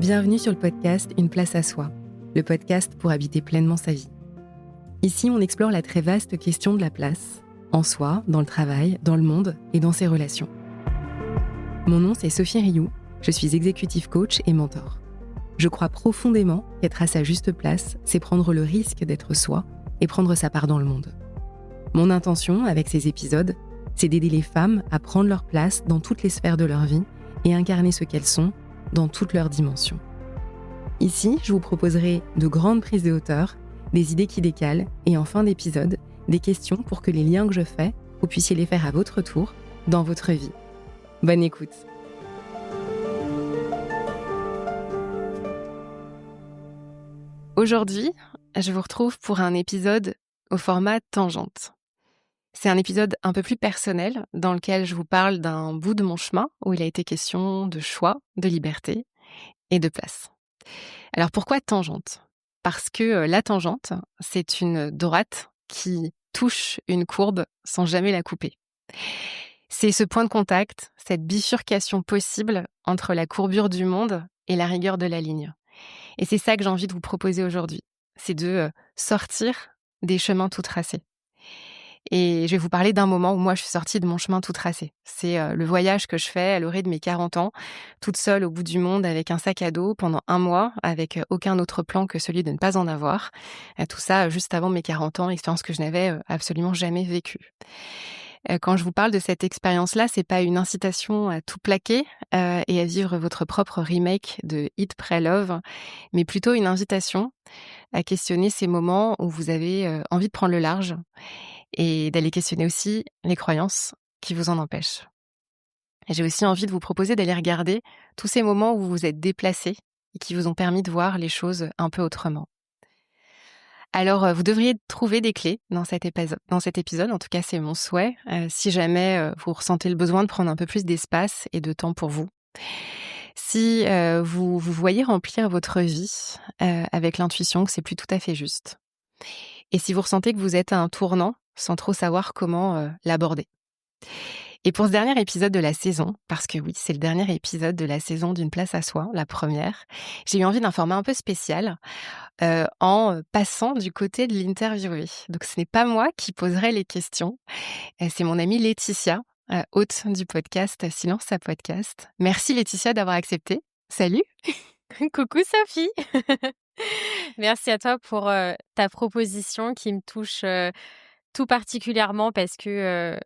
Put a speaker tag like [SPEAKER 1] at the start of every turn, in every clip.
[SPEAKER 1] Bienvenue sur le podcast Une place à soi, le podcast pour habiter pleinement sa vie. Ici, on explore la très vaste question de la place, en soi, dans le travail, dans le monde et dans ses relations. Mon nom, c'est Sophie Rioux, je suis executive coach et mentor. Je crois profondément qu'être à sa juste place, c'est prendre le risque d'être soi et prendre sa part dans le monde. Mon intention, avec ces épisodes, c'est d'aider les femmes à prendre leur place dans toutes les sphères de leur vie et incarner ce qu'elles sont dans toutes leurs dimensions. Ici, je vous proposerai de grandes prises de hauteur, des idées qui décalent et en fin d'épisode, des questions pour que les liens que je fais, vous puissiez les faire à votre tour, dans votre vie. Bonne écoute. Aujourd'hui, je vous retrouve pour un épisode au format tangente. C'est un épisode un peu plus personnel dans lequel je vous parle d'un bout de mon chemin où il a été question de choix, de liberté et de place. Alors pourquoi tangente ? Parce que la tangente, c'est une droite qui touche une courbe sans jamais la couper. C'est ce point de contact, cette bifurcation possible entre la courbure du monde et la rigueur de la ligne. Et c'est ça que j'ai envie de vous proposer aujourd'hui. C'est de sortir des chemins tout tracés. Et je vais vous parler d'un moment où moi je suis sortie de mon chemin tout tracé. C'est le voyage que je fais à l'orée de mes 40 ans, toute seule au bout du monde avec un sac à dos pendant 1 mois, avec aucun autre plan que celui de ne pas en avoir. Tout ça juste avant mes 40 ans, expérience que je n'avais absolument jamais vécue. Quand je vous parle de cette expérience-là, c'est pas une incitation à tout plaquer et à vivre votre propre remake de Eat, Pray, Love, mais plutôt une invitation à questionner ces moments où vous avez envie de prendre le large et d'aller questionner aussi les croyances qui vous en empêchent. Et j'ai aussi envie de vous proposer d'aller regarder tous ces moments où vous vous êtes déplacés et qui vous ont permis de voir les choses un peu autrement. Alors, vous devriez trouver des clés dans cet épisode, en tout cas c'est mon souhait, si jamais vous ressentez le besoin de prendre un peu plus d'espace et de temps pour vous. Si vous voyez remplir votre vie avec l'intuition que c'est plus tout à fait juste. Et si vous ressentez que vous êtes à un tournant sans trop savoir comment l'aborder. Et pour ce dernier épisode de la saison, parce que oui, c'est le dernier épisode de la saison d'Une place à soi, la première, j'ai eu envie d'un format un peu spécial en passant du côté de l'interviewée. Donc ce n'est pas moi qui poserai les questions, c'est mon amie Laetitia, hôte du podcast Silence à podcast. Merci Laetitia d'avoir accepté. Salut.
[SPEAKER 2] Coucou Sophie. Merci à toi pour ta proposition qui me touche tout particulièrement parce que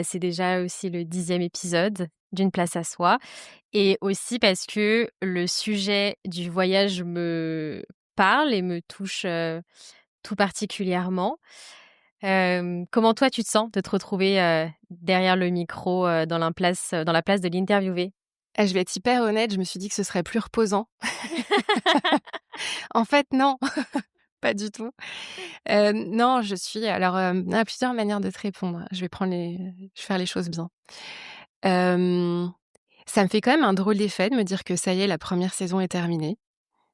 [SPEAKER 2] c'est déjà aussi le 10e épisode d'Une place à soi et aussi parce que le sujet du voyage me parle et me touche tout particulièrement. Comment toi tu te sens de te retrouver derrière le micro dans la place de l'interviewée?
[SPEAKER 1] Je vais être hyper honnête, je me suis dit que ce serait plus reposant. En fait, non, pas du tout. Non, je suis alors, il y a plusieurs manières de te répondre. Je vais faire les choses bien. Ça me fait quand même un drôle d'effet de me dire que ça y est, la première saison est terminée.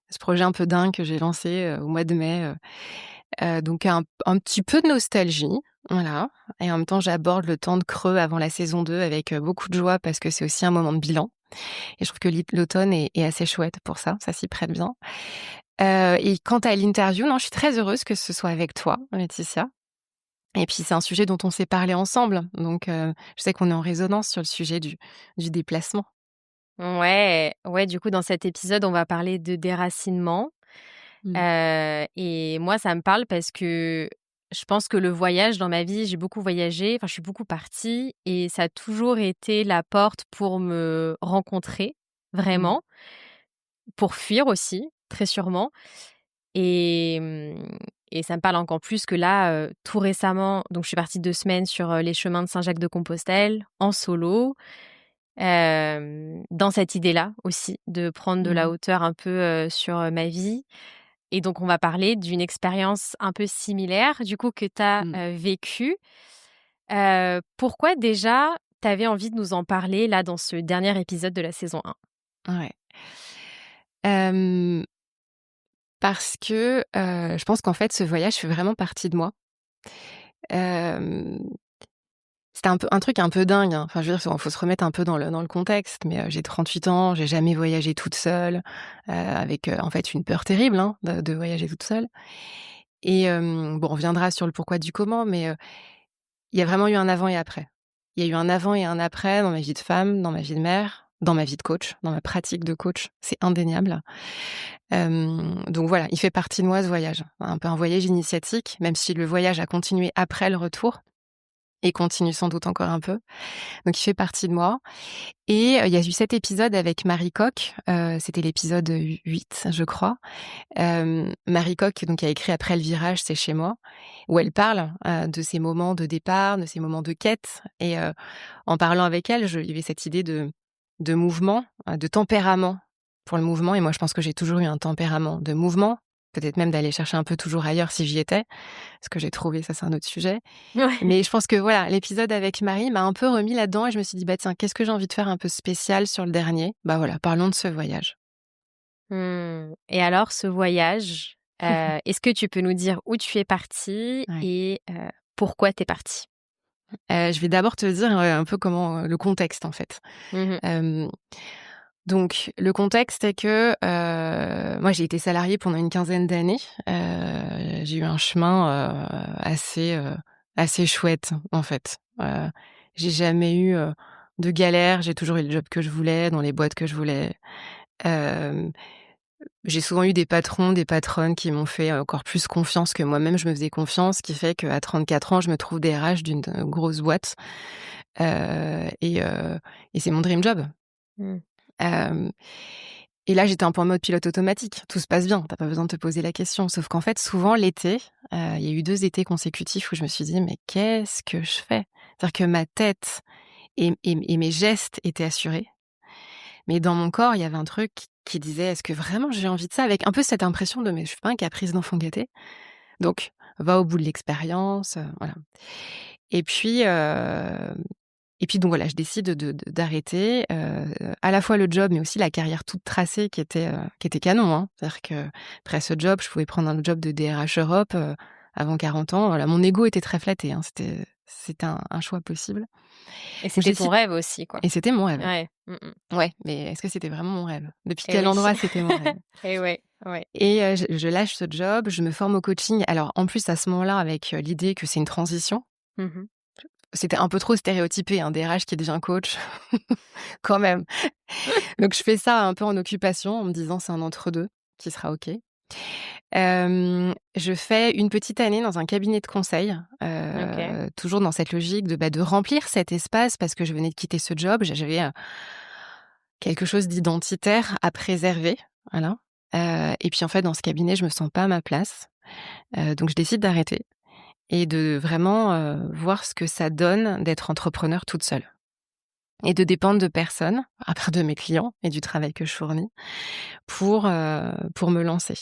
[SPEAKER 1] Ce projet un peu dingue que j'ai lancé, au mois de mai, donc un petit peu de nostalgie, voilà, et en même temps, j'aborde le temps de creux avant la saison 2 avec, beaucoup de joie parce que c'est aussi un moment de bilan et je trouve que l'automne est assez chouette pour ça s'y prête bien. Et quant à l'interview, non, je suis très heureuse que ce soit avec toi, Laetitia. Et puis c'est un sujet dont on s'est parlé ensemble, donc je sais qu'on est en résonance sur le sujet du déplacement.
[SPEAKER 2] Ouais, ouais, du coup, dans cet épisode, on va parler de déracinement.
[SPEAKER 1] Mmh.
[SPEAKER 2] Et moi, ça me parle parce que je pense que le voyage dans ma vie, j'ai beaucoup voyagé, enfin, je suis beaucoup partie et ça a toujours été la porte pour me rencontrer,
[SPEAKER 1] Mmh.
[SPEAKER 2] vraiment, pour fuir aussi, très sûrement. Et et ça me parle encore plus que là, tout récemment, donc je suis partie 2 semaines sur, les chemins de Saint-Jacques-de-Compostelle, en solo. Dans cette idée-là aussi, de prendre de la
[SPEAKER 1] Mmh.
[SPEAKER 2] hauteur un peu, sur, ma vie et donc on va parler d'une expérience un peu similaire, du coup, que tu as,
[SPEAKER 1] Mmh.
[SPEAKER 2] vécue. Pourquoi déjà tu avais envie de nous en parler là, dans ce dernier épisode de la saison 1?
[SPEAKER 1] Ouais. Hem, Parce que, je pense qu'en fait, ce voyage fait vraiment partie de moi. Hem, c'était un truc un peu dingue, hein. Enfin, je veux dire, faut se remettre un peu dans le contexte, mais j'ai 38 ans, j'ai jamais voyagé toute seule, avec, en fait, une peur terrible, hein, de voyager toute seule et bon, on reviendra sur le pourquoi du comment, mais il y a vraiment eu un avant et après. Il y a eu un avant et un après dans ma vie de femme, dans ma vie de mère, dans ma vie de coach, dans ma pratique de coach, c'est indéniable. Donc voilà, il fait partie de moi ce voyage, un peu un voyage initiatique, même si le voyage a continué après le retour et continue sans doute encore un peu. Donc il fait partie de moi et il y a eu cet épisode avec Marie Coq, c'était l'épisode 8 je crois. Marie Coq donc a écrit «Après le virage, c'est chez moi», où elle parle, de ses moments de départ, de ses moments de quête et en parlant avec elle, il y avait cette idée de mouvement, de tempérament pour le mouvement et moi je pense que j'ai toujours eu un tempérament de mouvement, peut-être même d'aller chercher un peu toujours ailleurs si j'y étais, ce que j'ai trouvé, ça c'est un autre sujet.
[SPEAKER 2] Ouais.
[SPEAKER 1] Mais je pense que voilà, l'épisode avec Marie m'a un peu remis là-dedans et je me suis dit: «Bah tiens, qu'est-ce que j'ai envie de faire un peu spécial sur le dernier?» Bah voilà, parlons de ce voyage.
[SPEAKER 2] Mmh et alors ce voyage, est-ce que tu peux nous dire où tu es partie
[SPEAKER 1] Ouais.
[SPEAKER 2] et pourquoi tu es partie?
[SPEAKER 1] Je vais d'abord te dire, un peu comment, le contexte en fait.
[SPEAKER 2] Mmh mh.
[SPEAKER 1] Hem, donc le contexte est que, moi j'ai été salariée pendant une quinzaine d'années. J'ai eu un chemin, assez chouette en fait. J'ai jamais eu, de galère, j'ai toujours eu le job que je voulais, dans les boîtes que je voulais. Hem, j'ai souvent eu des patrons, des patronnes qui m'ont fait encore plus confiance que moi-même je me faisais confiance, ce qui fait qu'à 34 ans, je me trouve DRH d'une, grosse boîte, et c'est mon dream job.
[SPEAKER 2] Mmh.
[SPEAKER 1] Hem et là, j'étais un peu en mode pilote automatique. Tout se passe bien, tu as pas besoin de te poser la question. Sauf qu'en fait, souvent l'été, il y a eu 2 étés consécutifs où je me suis dit: «Mais qu'est-ce que je fais?» C'est-à-dire que ma tête et mes gestes étaient assurés, mais dans mon corps, il y avait un truc qui disait: «Est-ce que vraiment j'ai envie de ça?» avec un peu cette impression de: «Mais je suis pas un caprice d'enfant gâté, donc va au bout de l'expérience», voilà. Et puis, donc voilà, je décide d'arrêter, à la fois le job, mais aussi la carrière toute tracée qui était canon, hein. C'est-à-dire qu'après ce job, je pouvais prendre un job de DRH Europe, avant 40 ans. Voilà, mon ego était très flatté, hein, c'était un choix possible.
[SPEAKER 2] Et
[SPEAKER 1] Donc je
[SPEAKER 2] c'était ton
[SPEAKER 1] décide
[SPEAKER 2] rêve aussi, quoi?
[SPEAKER 1] et c'était mon rêve.
[SPEAKER 2] Ouais. Mmh mh.
[SPEAKER 1] Ouais, mais est-ce que c'était vraiment mon rêve? Depuis
[SPEAKER 2] Et
[SPEAKER 1] quel
[SPEAKER 2] oui.
[SPEAKER 1] endroit c'était mon rêve?
[SPEAKER 2] Et ouais, ouais.
[SPEAKER 1] Et je lâche ce job, je me forme au coaching. Alors en plus à ce moment-là avec, l'idée que c'est une transition.
[SPEAKER 2] Mmh mh.
[SPEAKER 1] C'était un peu trop stéréotypé, un DRH qui devient coach, quand même. Donc je fais ça un peu en occupation, en me disant: «C'est un entre-deux qui sera OK». Je fais une petite année dans un cabinet de conseil,
[SPEAKER 2] OK.
[SPEAKER 1] toujours dans cette logique de remplir cet espace parce que je venais de quitter ce job. J'avais, quelque chose d'identitaire à préserver, voilà. Et puis en fait, dans ce cabinet, je me sens pas à ma place, donc je décide d'arrêter et de vraiment, voir ce que ça donne d'être entrepreneur toute seule et de dépendre de personne, à part de mes clients et du travail que je fournis pour me lancer.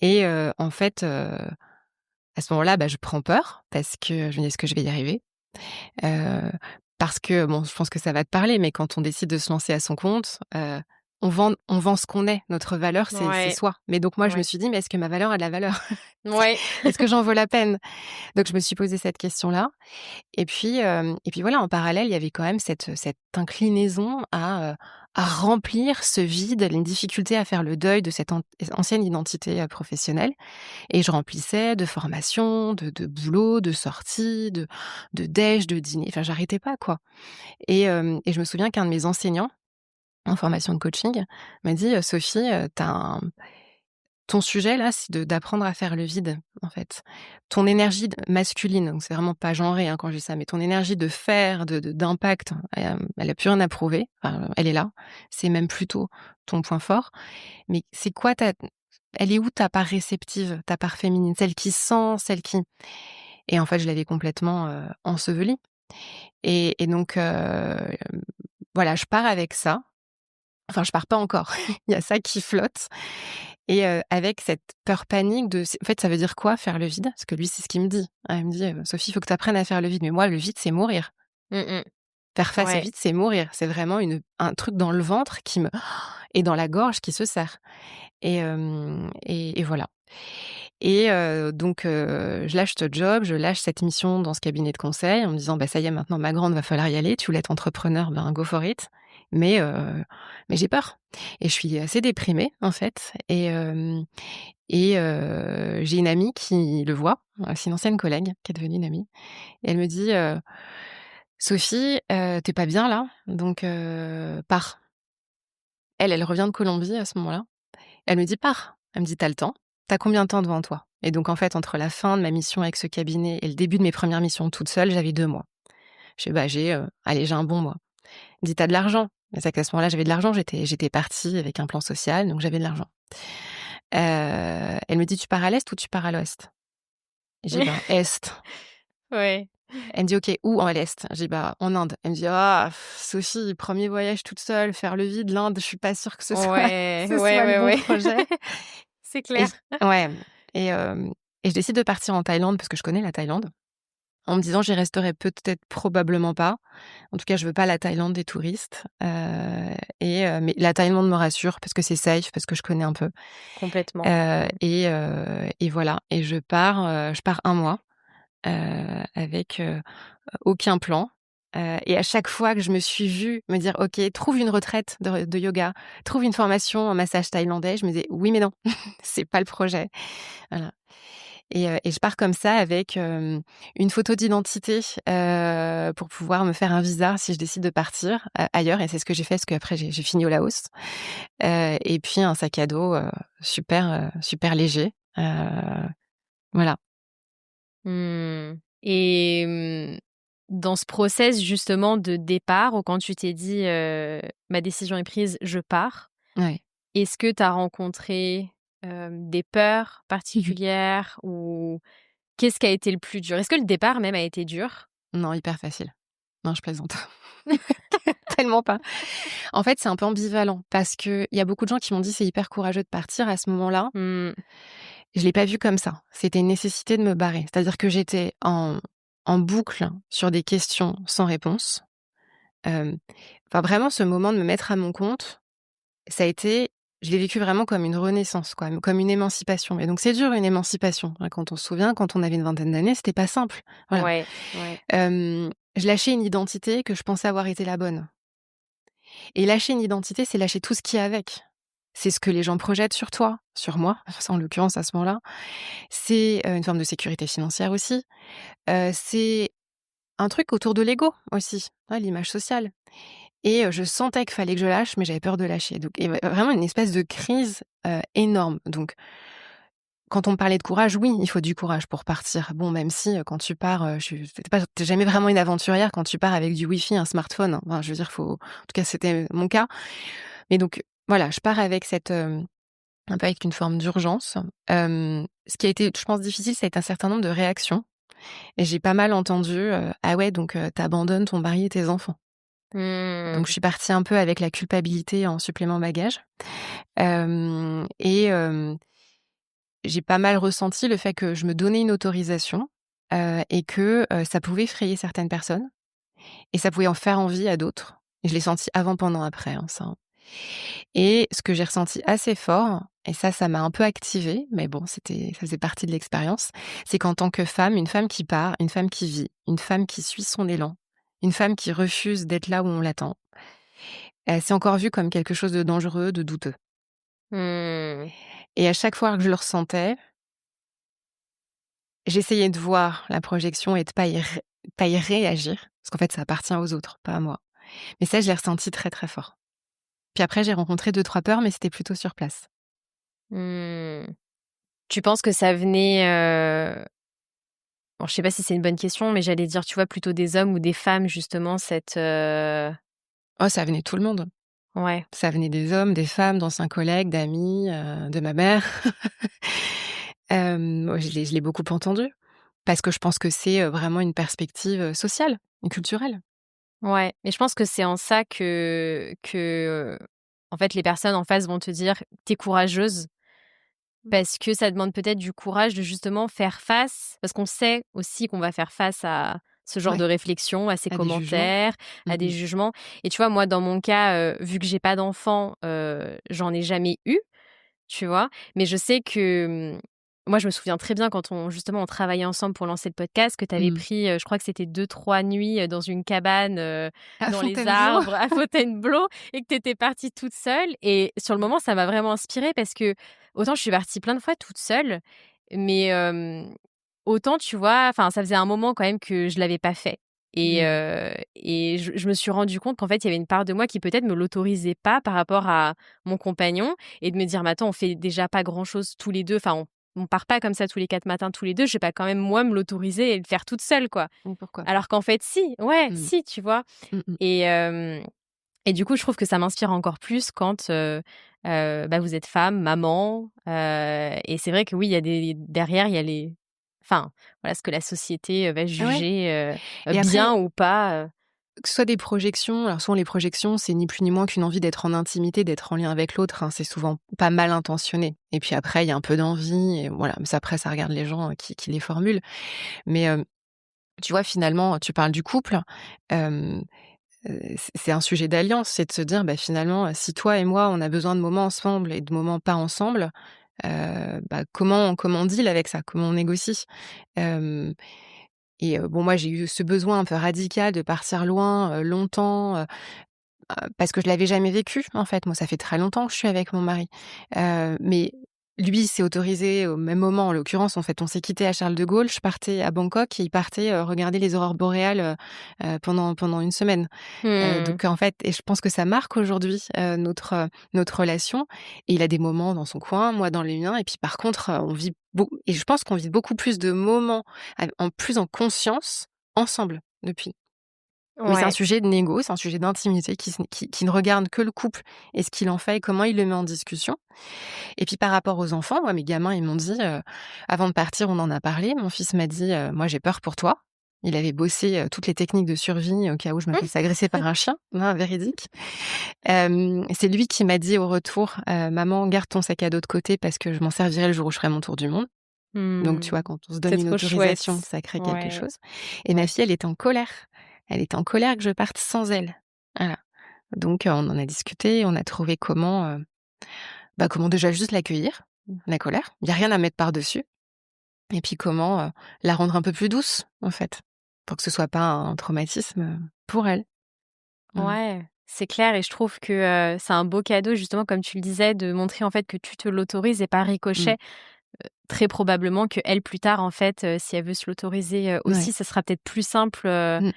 [SPEAKER 1] Et en fait, à ce moment-là, bah, je prends peur parce que je me dis: «Est-ce que je vais y arriver?» Heu, Parce que bon, je pense que ça va te parler, mais quand on décide de se lancer à son compte, on vend ce qu'on est. Notre valeur, c'est
[SPEAKER 2] Ouais,
[SPEAKER 1] soi. Mais donc moi, je me
[SPEAKER 2] ouais.
[SPEAKER 1] suis dit: «Mais est-ce que ma valeur a de la valeur?
[SPEAKER 2] Ouais.
[SPEAKER 1] Est-ce que j'en vaux la peine?» Donc je me suis posé cette question-là et puis voilà, en parallèle, il y avait quand même cette inclinaison à remplir ce vide, une difficulté à faire le deuil de cette ancienne identité, professionnelle et je remplissais de formations, de boulot, de sorties, de déj, de dîner, enfin j'arrêtais pas quoi et je me souviens qu'un de mes enseignants en formation de coaching m'a dit: «Sophie, tu ton sujet là, c'est d'apprendre à faire le vide, en fait. Ton énergie masculine, donc c'est vraiment pas genré hein, quand je dis ça, mais ton énergie de faire, d'impact, elle a plus rien à prouver. Enfin, elle est là. C'est même plutôt ton point fort. Mais c'est quoi elle est où ta part réceptive, ta part féminine, celle qui sent, celle qui et en fait, je l'avais complètement, ensevelie et donc voilà, je pars avec ça. Enfin, je pars pas encore. Il y a ça qui flotte et avec cette peur panique en fait, ça veut dire quoi faire le vide? Parce que lui, c'est ce qu'il me dit. Il me dit: «Sophie, il faut que tu apprennes à faire le vide». Mais moi, le vide, c'est mourir.
[SPEAKER 2] Mmh mh.
[SPEAKER 1] Faire face au
[SPEAKER 2] Ouais.
[SPEAKER 1] vide, c'est mourir. C'est vraiment un truc dans le ventre qui me et dans la gorge qui se serre et voilà Et donc je lâche ce job, je lâche cette mission dans ce cabinet de conseil en me disant: «Bah, ça y est, maintenant ma grande, va falloir y aller. Tu voulais être entrepreneur, ben, go for it». Mais j'ai peur et je suis assez déprimée, en fait et j'ai une amie qui le voit, c'est une ancienne collègue qui est devenue une amie et elle me dit: «Sophie, tu pas bien là, donc pars». Elle revient de Colombie à ce moment-là. Elle me dit: «Pars». Elle me dit: «Tu le temps. T'as combien de temps devant toi?» Et donc en fait, entre la fin de ma mission avec ce cabinet et le début de mes premières missions toute seule, j'avais 2 mois. Je fais: «Bah, allez, j'ai un bon mois». Elle me dit: «Tu de l'argent?» Et c'est qu'à ce moment-là, j'avais de l'argent, j'étais partie avec un plan social, donc j'avais de l'argent. Elle me dit: «Tu pars à l'est ou tu pars à l'ouest?» J'ai dit: «Ben, est».
[SPEAKER 2] Ouais.
[SPEAKER 1] Elle me dit: «OK, où en l'est?» J'ai dit: «Bah, en Inde». Elle me dit: «Ah, Sophie, premier voyage toute seule, faire le vide, l'Inde, je suis pas sûre que ce soit
[SPEAKER 2] Ouais,
[SPEAKER 1] ce
[SPEAKER 2] ouais,
[SPEAKER 1] soit le
[SPEAKER 2] ouais,
[SPEAKER 1] bon
[SPEAKER 2] ouais.
[SPEAKER 1] projet».
[SPEAKER 2] C'est
[SPEAKER 1] Et
[SPEAKER 2] clair.
[SPEAKER 1] ouais et et je décide de partir en Thaïlande parce que je connais la Thaïlande, en me disant: «J'y resterai peut-être, probablement pas. En tout cas, je veux pas la Thaïlande des touristes». Mais la Thaïlande me rassure parce que c'est safe, parce que je connais un peu.
[SPEAKER 2] Complètement. Mmh.
[SPEAKER 1] Et voilà et je pars un mois, avec, aucun plan. Et à chaque fois que je me suis vue me dire: «OK, trouve une retraite de yoga, trouve une formation en massage thaïlandais», je me disais: «Oui, mais non, c'est pas le projet». Voilà et je pars comme ça avec, une photo d'identité, pour pouvoir me faire un visa si je décide de partir, ailleurs et c'est ce que j'ai fait parce qu'après j'ai fini au Laos. Et puis un sac à dos, super léger, voilà.
[SPEAKER 2] Mmh. Et dans ce process justement de départ ou quand tu t'es dit, «Ma décision est prise, je pars»,
[SPEAKER 1] Ouais.
[SPEAKER 2] est-ce que tu as rencontré, des peurs
[SPEAKER 1] Mmh.
[SPEAKER 2] particulières ou qu'est-ce qui a été le plus dur? Est-ce que le départ même a été dur?
[SPEAKER 1] Non, hyper facile. Non, je plaisante. Tellement pas. En fait, c'est un peu ambivalent parce qu'il y a beaucoup de gens qui m'ont dit: «C'est hyper courageux de partir». À ce moment-là,
[SPEAKER 2] Mmh.
[SPEAKER 1] je l'ai pas vu comme ça. C'était une nécessité de me barrer. C'est-à-dire que j'étais en boucle sur des questions sans réponse. Hem, enfin, vraiment, ce moment de me mettre à mon compte, ça a été je l'ai vécu vraiment comme une renaissance, quoi, comme une émancipation et donc c'est dur une émancipation, hein, quand on se souvient, quand on avait une vingtaine d'années, c'était pas simple. Voilà.
[SPEAKER 2] Ouais, ouais.
[SPEAKER 1] Je lâchais une identité que je pensais avoir été la bonne et lâcher une identité, c'est lâcher tout ce qui est avec. C'est ce que les gens projettent sur toi, sur moi, enfin, en l'occurrence à ce moment-là. C'est, une forme de sécurité financière aussi. C'est un truc autour de l'ego aussi, ouais, l'image sociale et je sentais qu'il fallait que je lâche, mais j'avais peur de lâcher donc et vraiment une espèce de crise, énorme donc quand on me parlait de courage, oui, il faut du courage pour partir. Bon, même si, quand tu pars, tu jamais vraiment une aventurière quand tu pars avec du wifi, un smartphone, hein. Enfin, je veux dire, faut en tout cas, c'était mon cas. Mais donc voilà, je pars avec cette, un peu avec une forme d'urgence. Ce qui a été, je pense, difficile, ça a été un certain nombre de réactions et j'ai pas mal entendu, «Ah ouais, donc tu abandonnes ton mari et tes enfants». Donc je
[SPEAKER 2] Mmh.
[SPEAKER 1] suis partie un peu avec la culpabilité en supplément bagage. J'ai pas mal ressenti le fait que je me donnais une autorisation, et que, ça pouvait effrayer certaines personnes et ça pouvait en faire envie à d'autres. Et je l'ai senti avant, pendant, après, hein, ça, hein. Et ce que j'ai ressenti assez fort et ça m'a un peu activée, mais bon, ça faisait partie de l'expérience, c'est qu'en tant que femme, une femme qui part, une femme qui vit, une femme qui suit son élan, une femme qui refuse d'être là où on l'attend, c'est encore vu comme quelque chose de dangereux, de douteux.
[SPEAKER 2] Mmh.
[SPEAKER 1] Et à chaque fois que je le ressentais, j'essayais de voir la projection et de pas y réagir, parce qu'en fait, ça appartient aux autres, pas à moi. Mais ça, je l'ai ressenti très, très fort. Puis après, j'ai rencontré 2-3 peurs, mais c'était plutôt sur place.
[SPEAKER 2] Mmh. Tu penses que ça venait, bon, je sais pas si c'est une bonne question, mais j'allais dire, tu vois, plutôt des hommes ou des femmes justement cette,
[SPEAKER 1] Oh, ça venait de tout le monde.
[SPEAKER 2] ouais.
[SPEAKER 1] Ça venait des hommes, des femmes, d'anciens collègues, d'amis, de ma mère. Moi, je l'ai beaucoup entendu parce que je pense que c'est, vraiment une perspective, sociale et culturelle.
[SPEAKER 2] Ouais, mais je pense que c'est en ça que, en fait, les personnes en face vont te dire: «Tu es courageuse», parce que ça demande peut-être du courage de justement faire face parce qu'on sait aussi qu'on va faire face à ce genre de
[SPEAKER 1] Ouais,
[SPEAKER 2] réflexion, à ces
[SPEAKER 1] à des jugements.
[SPEAKER 2] commentaires,
[SPEAKER 1] Mmh
[SPEAKER 2] à des
[SPEAKER 1] mh.
[SPEAKER 2] jugements et tu vois, moi, dans mon cas, vu que j'ai pas d'enfant, j'en ai jamais eu, tu vois? Mais je sais que, moi, je me souviens très bien quand on travaillait ensemble pour lancer le podcast, que tu avais
[SPEAKER 1] Mmh.
[SPEAKER 2] pris, je crois que c'était 2-3 nuits, dans une cabane,
[SPEAKER 1] À
[SPEAKER 2] dans les
[SPEAKER 1] Fontainebleau?
[SPEAKER 2] arbres à Fontainebleau et que tu étais partie toute seule et sur le moment, ça m'a vraiment inspirée parce que autant je suis partie plein de fois toute seule, mais autant, tu vois, enfin, ça faisait un moment quand même que je l'avais pas fait
[SPEAKER 1] Mmh.
[SPEAKER 2] et je me suis rendu compte qu'en fait, il y avait une part de moi qui peut-être me l'autorisait pas par rapport à mon compagnon et de me dire: «Mais attends, on fait déjà pas grand-chose tous les 2, enfin, on part pas comme ça tous les 4 matins, tous les 2. Je vais pas quand même moi me l'autoriser et le faire toute seule, quoi».
[SPEAKER 1] Mmh, pourquoi pas?
[SPEAKER 2] Alors qu'en fait si, ouais,
[SPEAKER 1] Mmh.
[SPEAKER 2] si, tu vois?
[SPEAKER 1] Mmh mh.
[SPEAKER 2] Et hem et du coup, je trouve que ça m'inspire encore plus quand, bah, vous êtes femme, maman, et c'est vrai que oui, il y a des derrière, il y a les enfin, voilà, ce que la société, va
[SPEAKER 1] Ouais
[SPEAKER 2] juger,
[SPEAKER 1] et
[SPEAKER 2] bien
[SPEAKER 1] après,
[SPEAKER 2] ou pas,
[SPEAKER 1] que ce soit des projections, alors souvent les projections, c'est ni plus ni moins qu'une envie d'être en intimité, d'être en lien avec l'autre, hein, c'est souvent pas mal intentionné et puis après il y a un peu d'envie et voilà, mais ça après ça regarde les gens, qui les formulent. Mais, tu vois finalement, tu parles du couple, hem, c'est un sujet d'alliance, c'est de se dire, bah, finalement, si toi et moi on a besoin de moments ensemble et de moments pas ensemble, bah, comment on deal avec ça? Comment on négocie? Hem et bon moi j'ai eu ce besoin un peu radical de partir loin, longtemps, parce que je l'avais jamais vécu, en fait. Moi, ça fait très longtemps que je suis avec mon mari. Mais lui s'est autorisé au même moment, en l'occurrence, en fait, on s'est quittés à Charles de Gaulle, je partais à Bangkok et il partait, regarder les aurores boréales, pendant une semaine.
[SPEAKER 2] mmh.
[SPEAKER 1] Donc en fait et je pense que ça marque aujourd'hui, notre relation et il a des moments dans son coin, moi dans les miens et puis par contre, on vit beau et je pense qu'on vit beaucoup plus de moments en plus en conscience ensemble depuis. Mais c'est un
[SPEAKER 2] Ouais.
[SPEAKER 1] sujet de négo, c'est un sujet d'intimité qui ne regarde que le couple et ce qu'il en fait et comment il le met en discussion. Et puis par rapport aux enfants, moi, mes gamins, ils m'ont dit, avant de partir, on en a parlé, mon fils m'a dit: «Moi, j'ai peur pour toi». Il avait bossé, toutes les techniques de survie au cas où je me fasse agresser par un chien, hein, véridique. C'est lui qui m'a dit au retour: «Maman, garde ton sac à dos de côté parce que je m'en servirai le jour où je ferai mon tour du monde». Donc tu
[SPEAKER 2] Mmh.
[SPEAKER 1] vois, quand on se donne
[SPEAKER 2] C'est
[SPEAKER 1] une
[SPEAKER 2] trop
[SPEAKER 1] autorisation,
[SPEAKER 2] chouette.
[SPEAKER 1] ça crée quelque
[SPEAKER 2] Ouais,
[SPEAKER 1] chose. Et ma
[SPEAKER 2] ouais.
[SPEAKER 1] fille, elle était en colère. Elle était en colère que je parte sans elle. Voilà. Donc, on en a discuté, on a trouvé comment déjà juste l'accueillir, la colère. Il y a rien à mettre par-dessus. Et puis comment, la rendre un peu plus douce, en fait, pour que ce soit pas un traumatisme, pour elle. Voilà.
[SPEAKER 2] Ouais, c'est clair et je trouve que, c'est un beau cadeau justement comme tu le disais de montrer en fait que tu te l'autorises et par
[SPEAKER 1] Mmh.
[SPEAKER 2] ricochet, très probablement qu'elle plus tard en fait, si elle veut se l'autoriser,
[SPEAKER 1] Ouais.
[SPEAKER 2] aussi, ça sera peut-être plus simple,
[SPEAKER 1] Mmh.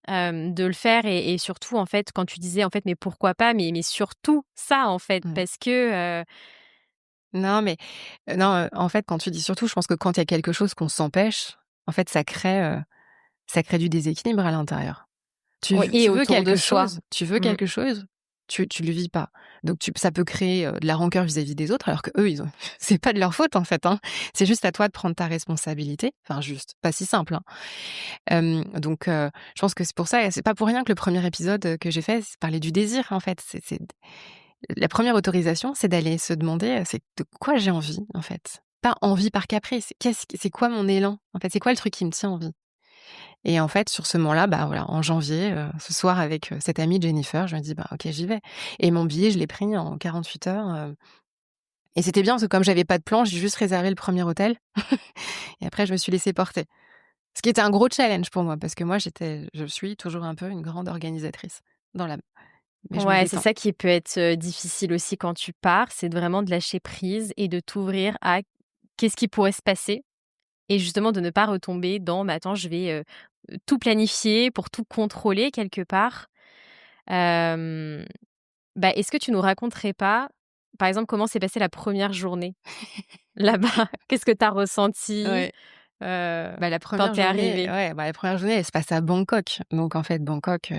[SPEAKER 2] de le faire et surtout en fait quand tu disais en fait: «Mais pourquoi pas?» mais surtout ça en fait
[SPEAKER 1] Ouais.
[SPEAKER 2] parce que,
[SPEAKER 1] Non, mais non, en fait, quand tu dis surtout, je pense que quand il y a quelque chose qu'on s'empêche, en fait, ça crée du déséquilibre à l'intérieur. Tu
[SPEAKER 2] oui
[SPEAKER 1] veux
[SPEAKER 2] et
[SPEAKER 1] tu veux
[SPEAKER 2] autour de
[SPEAKER 1] quelque
[SPEAKER 2] soi.
[SPEAKER 1] chose tu veux
[SPEAKER 2] Mmh.
[SPEAKER 1] quelque chose, tu le vis pas. Donc ça peut créer, de la rancœur vis-à-vis des autres alors qu'eux, ils ont c'est pas de leur faute, en fait, hein. C'est juste à toi de prendre ta responsabilité. Enfin juste, pas si simple, hein. Donc je pense que c'est pour ça et c'est pas pour rien que le premier épisode, que j'ai fait, c'est parler du désir, en fait. C'est la première autorisation, c'est d'aller se demander, c'est de quoi j'ai envie, en fait. Pas envie par caprice, c'est quoi mon élan? En fait, c'est quoi le truc qui me tient en vie? Et en fait, sur ce moment-là, bah, voilà, en janvier, ce soir avec, cette amie Jennifer, je me dis: «Bah, OK, j'y vais» et mon billet, je l'ai pris en 48 heures, et c'était bien parce que comme j'avais pas de plan, j'ai juste réservé le premier hôtel et après je me suis laissée porter. Ce qui était un gros challenge pour moi parce que moi je suis toujours un peu une grande organisatrice dans l'âme, mais je me
[SPEAKER 2] Ouais, c'est
[SPEAKER 1] détends.
[SPEAKER 2] ça qui peut être, difficile aussi quand tu pars, c'est de vraiment de lâcher prise et de t'ouvrir à qu'est-ce qui pourrait se passer et justement de ne pas retomber dans: «Mais attends, je vais, tout planifier pour tout contrôler» quelque part. Hem, Bah, est-ce que tu nous raconterais pas, par exemple, comment s'est passée la première journée là-bas? Qu'est-ce que tu as ressenti,
[SPEAKER 1] Ouais.
[SPEAKER 2] heu,
[SPEAKER 1] Bah, la
[SPEAKER 2] quand
[SPEAKER 1] première
[SPEAKER 2] tu es
[SPEAKER 1] journée
[SPEAKER 2] arrivée?
[SPEAKER 1] ouais, bah, la première journée, elle se passe à Bangkok. Donc en fait, Bangkok,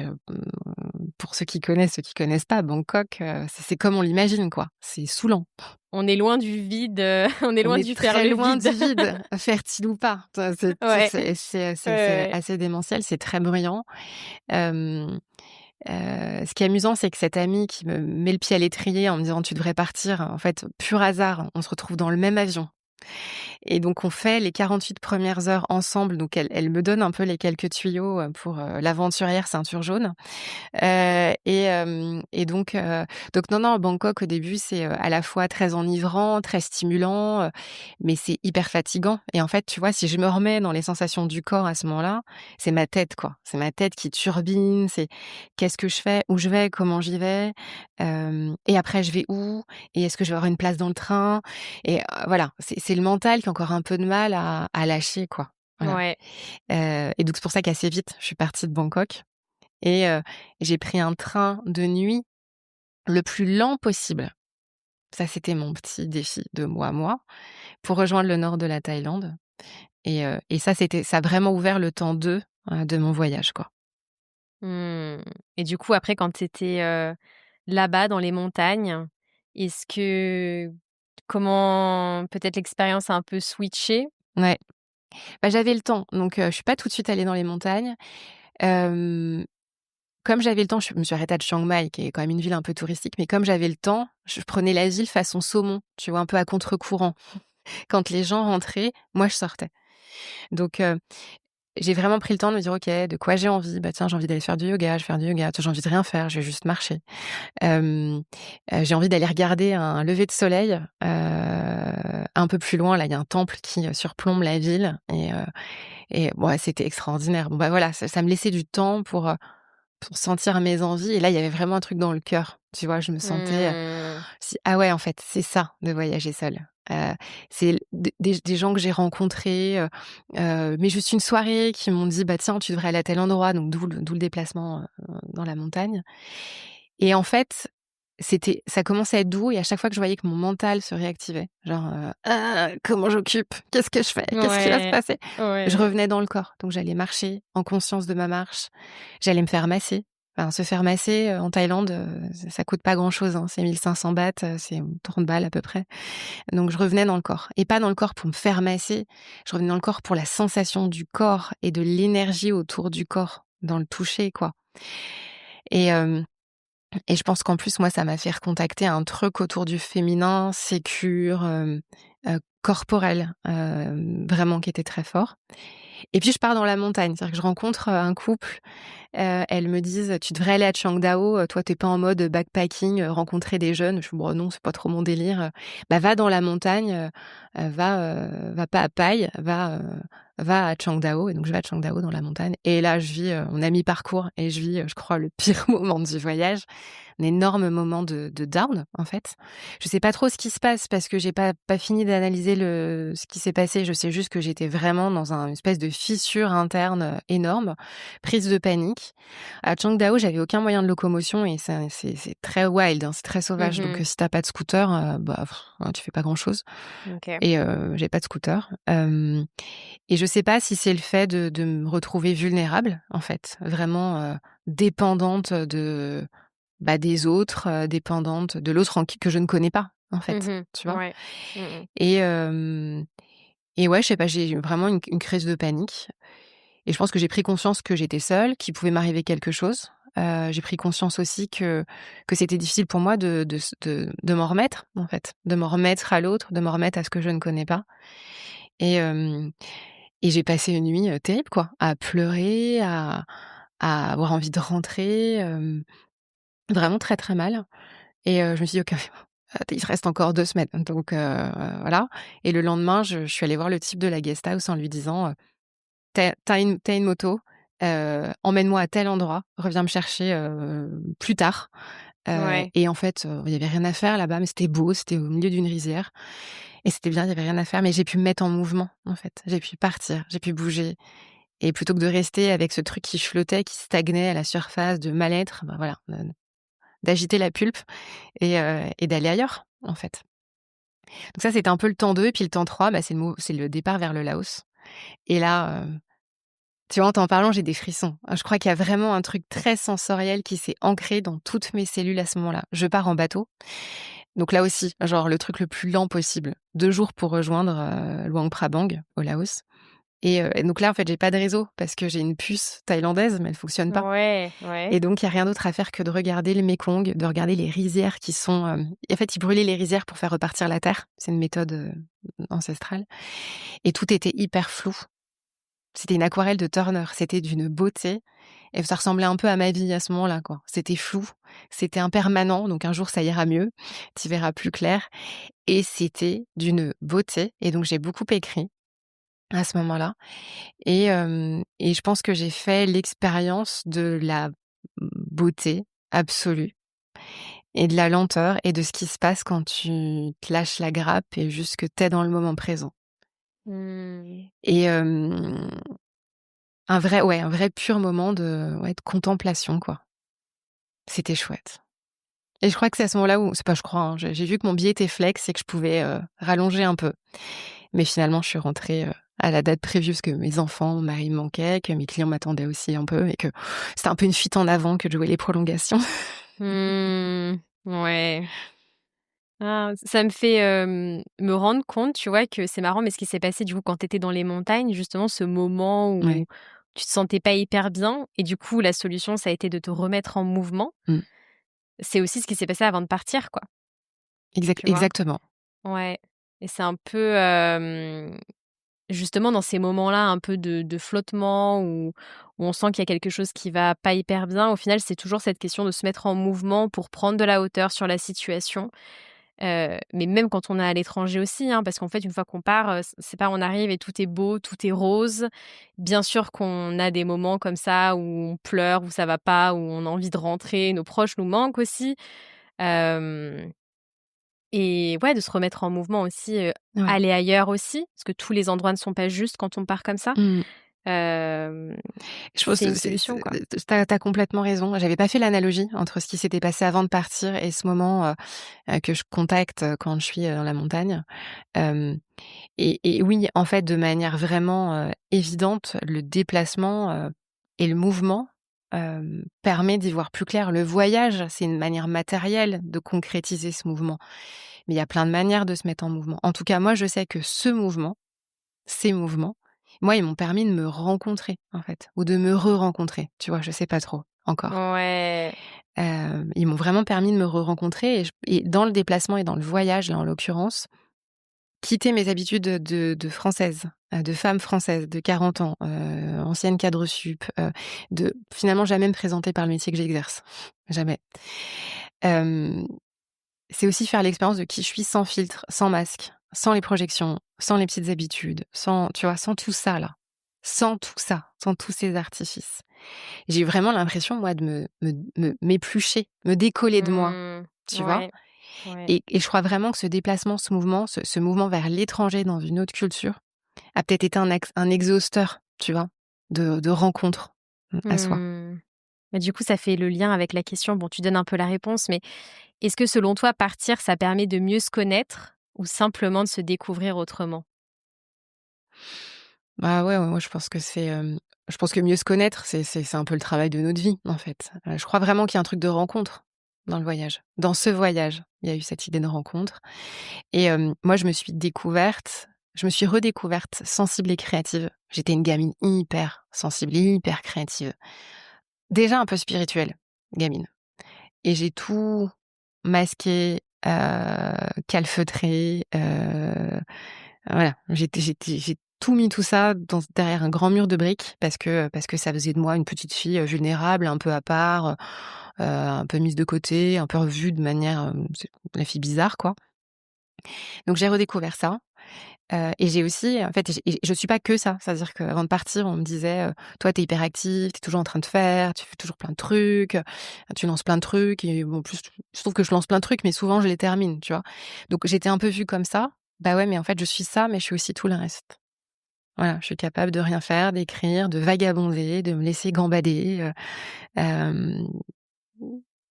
[SPEAKER 1] pour ceux qui connaissent pas, Bangkok, c'est comme on l'imagine, quoi. C'est saoulant.
[SPEAKER 2] On est loin du vide, on est
[SPEAKER 1] On
[SPEAKER 2] loin
[SPEAKER 1] est
[SPEAKER 2] du faire
[SPEAKER 1] très
[SPEAKER 2] le
[SPEAKER 1] loin
[SPEAKER 2] vide.
[SPEAKER 1] du vide, fertile ou pas. Tu
[SPEAKER 2] Ouais. Ouais,
[SPEAKER 1] c'est
[SPEAKER 2] ouais.
[SPEAKER 1] assez démentiel, c'est très bruyant. Hem, Ce qui est amusant, c'est que cette amie qui me met le pied à l'étrier en me disant: «Tu devrais partir», en fait, pur hasard, on se retrouve dans le même avion. Et donc on fait les 48 premières heures ensemble, donc elle me donne un peu les quelques tuyaux, pour, l'aventurière ceinture jaune. Et donc non, Bangkok au début c'est, à la fois très enivrant, très stimulant, mais c'est hyper fatigant et en fait, tu vois, si je me remets dans les sensations du corps à ce moment-là, c'est ma tête, quoi. C'est ma tête qui turbine, c'est: «Qu'est-ce que je fais? Où je vais? Comment j'y vais? Et après je vais où? Et est-ce que je vais avoir une place dans le train?» Et voilà, c'est le mental qui a encore un peu de mal à lâcher, quoi. Voilà,
[SPEAKER 2] Ouais.
[SPEAKER 1] et donc c'est pour ça qu'assez vite, je suis partie de Bangkok et j'ai pris un train de nuit le plus lent possible. Ça, c'était mon petit défi de moi à moi, pour rejoindre le nord de la Thaïlande et ça a vraiment ouvert le temps 2 de mon voyage, quoi.
[SPEAKER 2] Mmh. Et du coup, après, quand tu étais, là-bas dans les montagnes, est-ce que comment peut-être l'expérience a un peu switché?
[SPEAKER 1] Ouais, bah, j'avais le temps, donc je suis pas tout de suite allée dans les montagnes. Hem, Comme j'avais le temps, je me suis arrêtée à Chiang Mai, qui est quand même une ville un peu touristique, mais comme j'avais le temps, je prenais la ville façon saumon, tu vois? Un peu à contre-courant. Quand les gens rentraient, moi je sortais. Donc j'ai vraiment pris le temps de me dire: «OK, de quoi j'ai envie? Bah, tiens, j'ai envie d'aller faire du yoga, je vais faire du yoga. Tiens, j'ai envie de rien faire, je vais juste marcher. Hem, j'ai envie d'aller regarder un lever de soleil, un peu plus loin, là, il y a un temple qui, surplombe la ville et ouais, c'était extraordinaire. Bon, bah, voilà, ça me laissait du temps pour sentir mes envies et là, il y avait vraiment un truc dans le cœur, tu vois? Je me sentais,
[SPEAKER 2] Mmh.
[SPEAKER 1] si ah ouais, en fait, c'est ça de voyager seule. C'est des gens que j'ai rencontrés, mais juste une soirée qui m'ont dit: «Bah, tiens, tu devrais aller à tel endroit», donc d'où le déplacement, dans la montagne et en fait, ça commençait à être doux et à chaque fois que je voyais que mon mental se réactivait, genre, «Ah, comment j'occupe? Qu'est-ce que je fais? Qu'est-ce qui va se
[SPEAKER 2] Ouais,
[SPEAKER 1] passer?» Je
[SPEAKER 2] ouais.
[SPEAKER 1] revenais dans le corps, donc j'allais marcher en conscience de ma marche, j'allais me faire masser. Enfin, se faire masser, en Thaïlande, ça coûte pas grand-chose, hein, c'est 1 500 bahts, c'est 30 balles à peu près. Donc je revenais dans le corps et pas dans le corps pour me faire masser, je revenais dans le corps pour la sensation du corps et de l'énergie autour du corps, dans le toucher, quoi et hem et je pense qu'en plus, moi, ça m'a fait recontacter un truc autour du féminin, sécure, corporel, vraiment qui était très fort et puis je pars dans la montagne, c'est-à-dire que je rencontre, un couple. Elles me disent: «Tu devrais aller à Chiang Dao, toi tu es pas en mode backpacking, rencontrer des jeunes». Je fais: «Bon non, c'est pas trop mon délire». «Bah va dans la montagne, va pas à Pai, va à Chiang Dao» et donc je vais à Chiang Dao dans la montagne et là je vis, on a mi-parcours et je vis, je crois le pire moment du voyage. Un énorme moment de down, en fait. Je sais pas trop ce qui se passe parce que j'ai pas fini d'analyser ce qui s'est passé. Je sais juste que j'étais vraiment dans une espèce de fissure interne, énorme, prise de panique. À Chiang j'avais aucun moyen de locomotion et ça c'est très wild, hein, c'est très sauvage donc
[SPEAKER 2] Mmh.
[SPEAKER 1] si tu as pas de scooter, tu fais pas grand-chose
[SPEAKER 2] OK.
[SPEAKER 1] et j'ai pas de scooter. Et je sais pas si c'est le fait de me retrouver vulnérable, en fait, vraiment, dépendante des autres, dépendante de l'autre en qui que je ne connais pas, en fait,
[SPEAKER 2] Mmh.
[SPEAKER 1] tu vois?
[SPEAKER 2] Ouais. Mmh mh.
[SPEAKER 1] Et hem et ouais, je sais pas, j'ai eu vraiment une crise de panique et je pense que j'ai pris conscience que j'étais seule, qu'il pouvait m'arriver quelque chose. J'ai pris conscience aussi que c'était difficile pour moi de m'en remettre, en fait, de m'en remettre à l'autre, de m'en remettre à ce que je ne connais pas et hem et j'ai passé une nuit, terrible, quoi, à pleurer, à avoir envie de rentrer, vraiment très, très mal. Et je me suis dit: «OK, il te reste encore 2 semaines», donc voilà et le lendemain, je suis allée voir le type de la guest house en lui disant, «Tu as une moto, emmène-moi à tel endroit, reviens me chercher, plus tard».
[SPEAKER 2] Ouais.
[SPEAKER 1] Et en fait, il y avait rien à faire là-bas, mais c'était beau, c'était au milieu d'une rizière et c'était bien, il y avait rien à faire, mais j'ai pu me mettre en mouvement, en fait. J'ai pu partir, j'ai pu bouger et plutôt que de rester avec ce truc qui flottait, qui stagnait à la surface de mal-être, bah, voilà, d'agiter la pulpe et d'aller ailleurs, en fait. Donc ça, c'était un peu le temps 2 et puis le temps 3, bah, c'est le départ vers le Laos et là, tu vois, en t'en parlant, j'ai des frissons. Je crois qu'il y a vraiment un truc très sensoriel qui s'est ancré dans toutes mes cellules à ce moment-là. Je pars en bateau, donc là aussi, genre le truc le plus lent possible. 2 jours pour rejoindre, Luang Prabang, au Laos Et donc là, en fait, j'ai pas de réseau parce que j'ai une puce thaïlandaise, mais elle fonctionne pas.
[SPEAKER 2] Ouais, ouais.
[SPEAKER 1] Et donc, il y a rien d'autre à faire que de regarder le Mékong, de regarder les rizières qui sont, en fait, ils brûlaient les rizières pour faire repartir la terre. C'est une méthode, ancestrale et tout était hyper flou. C'était une aquarelle de Turner, c'était d'une beauté et ça ressemblait un peu à ma vie à ce moment-là, quoi. C'était flou, c'était impermanent, donc un jour ça ira mieux, tu verras plus clair et c'était d'une beauté et donc j'ai beaucoup écrit à ce moment-là et je pense que j'ai fait l'expérience de la beauté absolue et de la lenteur et de ce qui se passe quand tu te lâches la grappe et juste que tu es dans le moment présent
[SPEAKER 2] Mmh.
[SPEAKER 1] et un vrai pur moment de contemplation, quoi. C'était chouette et je crois que c'est à ce moment-là où c'est pas je crois, hein, j'ai vu que mon billet était flex et que je pouvais, rallonger un peu. Mais finalement, je suis rentrée, à la date prévue parce que mes enfants, mon mari me manquaient, que mes clients m'attendaient aussi un peu et que c'était un peu une fuite en avant que de jouer les prolongations.
[SPEAKER 2] Mmh. Ouais. Ah, ça me fait, me rendre compte, tu vois, que c'est marrant, mais ce qui s'est passé, du coup, quand tu étais dans les montagnes, justement, ce moment
[SPEAKER 1] Ouais.
[SPEAKER 2] où tu te sentais pas hyper bien et du coup, la solution, ça a été de te remettre en mouvement.
[SPEAKER 1] Mmh.
[SPEAKER 2] C'est aussi ce qui s'est passé avant de partir, quoi, tu vois?
[SPEAKER 1] Exactement.
[SPEAKER 2] Ouais et c'est un peu, justement, dans ces moments-là, un peu de flottement où on sent qu'il y a quelque chose qui va pas hyper bien, au final, c'est toujours cette question de se mettre en mouvement pour prendre de la hauteur sur la situation. Mais même quand on est à l'étranger aussi, hein, parce qu'en fait, une fois qu'on part, c'est pas on arrive et tout est beau, tout est rose. Bien sûr qu'on a des moments comme ça où on pleure, où ça va pas, où on a envie de rentrer, nos proches nous manquent aussi. Hem Et ouais, de se remettre en mouvement aussi,
[SPEAKER 1] Ouais.
[SPEAKER 2] aller ailleurs aussi, parce que tous les endroits ne sont pas justes quand on part comme ça.
[SPEAKER 1] Mmh.
[SPEAKER 2] Hem,
[SPEAKER 1] Je pense
[SPEAKER 2] c'est
[SPEAKER 1] que
[SPEAKER 2] une solution, quoi.
[SPEAKER 1] tu as complètement raison. J'avais pas fait l'analogie entre ce qui s'était passé avant de partir et ce moment, que je contacte, quand je suis, dans la montagne. Hem et oui, en fait, de manière vraiment, évidente, le déplacement, et le mouvement, permet d'y voir plus clair. Le voyage, c'est une manière matérielle de concrétiser ce mouvement. Mais il y a plein de manières de se mettre en mouvement. En tout cas, moi, je sais que ces mouvements, moi, ils m'ont permis de me rencontrer, en fait, ou de me re-rencontrer, tu vois? Je sais pas trop encore.
[SPEAKER 2] Ouais.
[SPEAKER 1] Ils m'ont vraiment permis de me re-rencontrer et dans le déplacement et dans le voyage, là, en l'occurrence, quitter mes habitudes de française, de femme française de 40 ans, ancienne cadre sup, de finalement jamais me présenter par le métier que j'exerce. Jamais. Hem, c'est aussi faire l'expérience de qui je suis sans filtre, sans masque, sans les projections, sans les petites habitudes, sans tu vois? Sans tout ça là. Sans tout ça, sans tous ces artifices. J'ai eu vraiment l'impression moi de m'éplucher, me décoller de moi,
[SPEAKER 2] Mmh.
[SPEAKER 1] tu vois?
[SPEAKER 2] Ouais, ouais.
[SPEAKER 1] Et je crois vraiment que ce déplacement, ce mouvement vers l'étranger dans une autre culture a peut-être été un exhausteur, tu vois? De rencontres, à soi.
[SPEAKER 2] Mmh. Bah, du coup, ça fait le lien avec la question. Bon, tu donnes un peu la réponse, mais est-ce que selon toi, partir, ça permet de mieux se connaître ou simplement de se découvrir autrement?
[SPEAKER 1] Bah, ouais, ouais, moi je pense que je pense que mieux se connaître, c'est un peu le travail de notre vie, en fait. Je crois vraiment qu'il y a un truc de rencontre dans le voyage. Dans ce voyage, il y a eu cette idée de rencontre et moi je me suis redécouverte sensible et créative. J'étais une gamine hyper sensible et hyper créative. Déjà un peu spirituelle, gamine et j'ai tout masqué, calfeutré, voilà. J'ai tout mis tout ça derrière un grand mur de briques parce que ça faisait de moi une petite fille, vulnérable, un peu à part, un peu mise de côté, un peu revue de manière, c'est la fille bizarre, quoi. Donc j'ai redécouvert ça, et j'ai aussi en fait, je suis pas que ça. C'est-à-dire qu'avant de partir, on me disait, «Toi, tu es hyper active, tu es toujours en train de faire, tu fais toujours plein de trucs, tu lances plein de trucs» et bon, en plus, je trouve que je lance plein de trucs, mais souvent je les termine, tu vois? Donc j'étais un peu vue comme ça. Bah ouais, mais en fait, je suis ça, mais je suis aussi tout le reste. Voilà, je suis capable de rien faire, d'écrire, de vagabonder, de me laisser gambader, hem,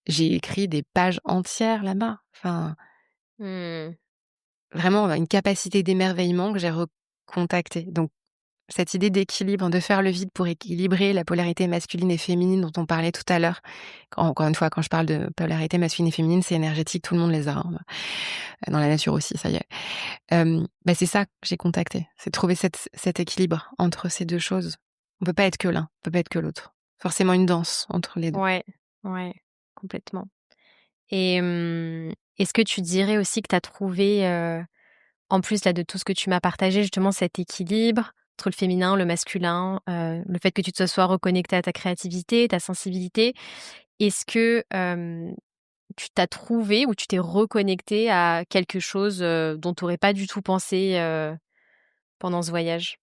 [SPEAKER 1] j'ai écrit des pages entières là-bas. Enfin,
[SPEAKER 2] Mmh.
[SPEAKER 1] vraiment une capacité d'émerveillement que j'ai recontactée. Donc cette idée d'équilibre, de faire le vide pour équilibrer la polarité masculine et féminine dont on parlait tout à l'heure. Encore une fois, quand je parle de polarité masculine et féminine, c'est énergétique, tout le monde les a, hein. Dans la nature aussi, ça y est. C'est ça que j'ai contacté, c'est trouver cet équilibre entre ces 2 choses. On peut pas être que l'un, on peut pas être que l'autre. Forcément une danse entre les 2.
[SPEAKER 2] Ouais, ouais, complètement. Et est-ce que tu dirais aussi que tu as trouvé, en plus là de tout ce que tu m'as partagé, justement cet équilibre entre le féminin, le masculin, le fait que tu te sois reconnectée à ta créativité, ta sensibilité. Est-ce que, tu t'as trouvé ou tu t'es reconnectée à quelque chose, dont tu aurais pas du tout pensé, pendant ce voyage?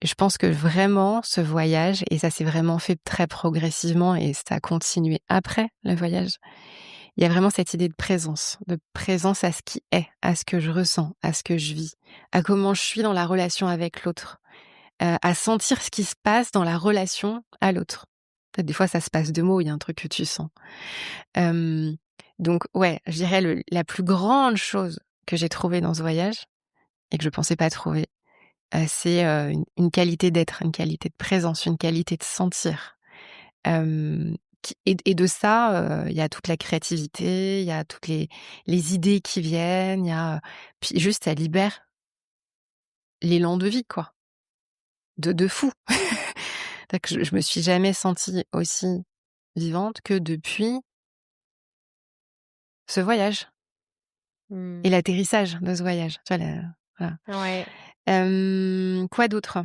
[SPEAKER 1] Je pense que vraiment ce voyage, et ça s'est vraiment fait très progressivement et ça a continué après le voyage, il y a vraiment cette idée de présence à ce qui est, à ce que je ressens, à ce que je vis, à comment je suis dans la relation avec l'autre, à sentir ce qui se passe dans la relation à l'autre. Peut-être des fois ça se passe de mots, il y a un truc que tu sens. Hem, donc ouais, je dirais la plus grande chose que j'ai trouvée dans ce voyage et que je pensais pas trouver, c'est, une qualité d'être, une qualité de présence, une qualité de sentir. Qui et de ça, il y a toute la créativité, il y a toutes les idées qui viennent, il y a, puis juste ça libère l'élan de vie quoi, de fou. C'est que je me suis jamais sentie aussi vivante que depuis ce voyage
[SPEAKER 2] Mmh.
[SPEAKER 1] et l'atterrissage de ce voyage. Tu vois, voilà.
[SPEAKER 2] Ouais.
[SPEAKER 1] Quoi d'autre?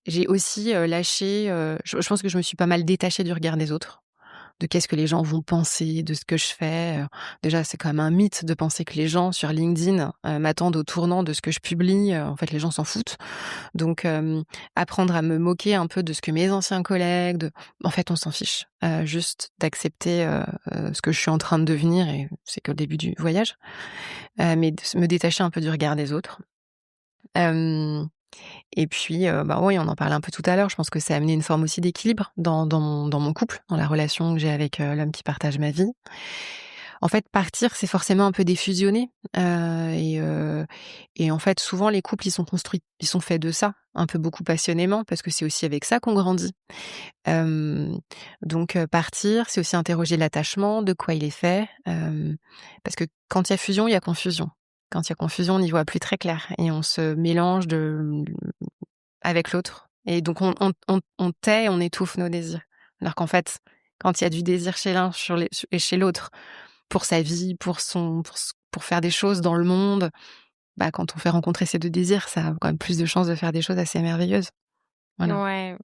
[SPEAKER 1] J'ai aussi, lâché, je pense que je me suis pas mal détachée du regard des autres, de qu'est-ce que les gens vont penser de ce que je fais. Déjà, c'est quand même un mythe de penser que les gens sur LinkedIn, m'attendent au tournant de ce que je publie. En fait, les gens s'en foutent. Donc, apprendre à me moquer un peu de ce que mes anciens collègues en fait, on s'en fiche. Juste d'accepter, ce que je suis en train de devenir, et c'est que le début du voyage. Mais de me détacher un peu du regard des autres. Hem Et puis, oui, on en parlait un peu tout à l'heure, je pense que ça a amené une forme aussi d'équilibre dans mon couple, dans la relation que j'ai avec, l'homme qui partage ma vie. En fait, partir, c'est forcément un peu défusionner, et en fait, souvent les couples, ils sont faits de ça, un peu beaucoup passionnément, parce que c'est aussi avec ça qu'on grandit. Hem, donc partir, c'est aussi interroger l'attachement, de quoi il est fait, parce que quand il y a fusion, il y a confusion. Quand il y a confusion, on n'y voit plus très clair et on se mélange avec l'autre, et donc on tait, on étouffe nos désirs. Alors qu'en fait, quand il y a du désir chez l'un et chez l'autre, pour sa vie, pour faire des choses dans le monde, quand on fait rencontrer ces 2 désirs, ça a quand même plus de chances de faire des choses assez merveilleuses. Voilà.
[SPEAKER 2] Ouais.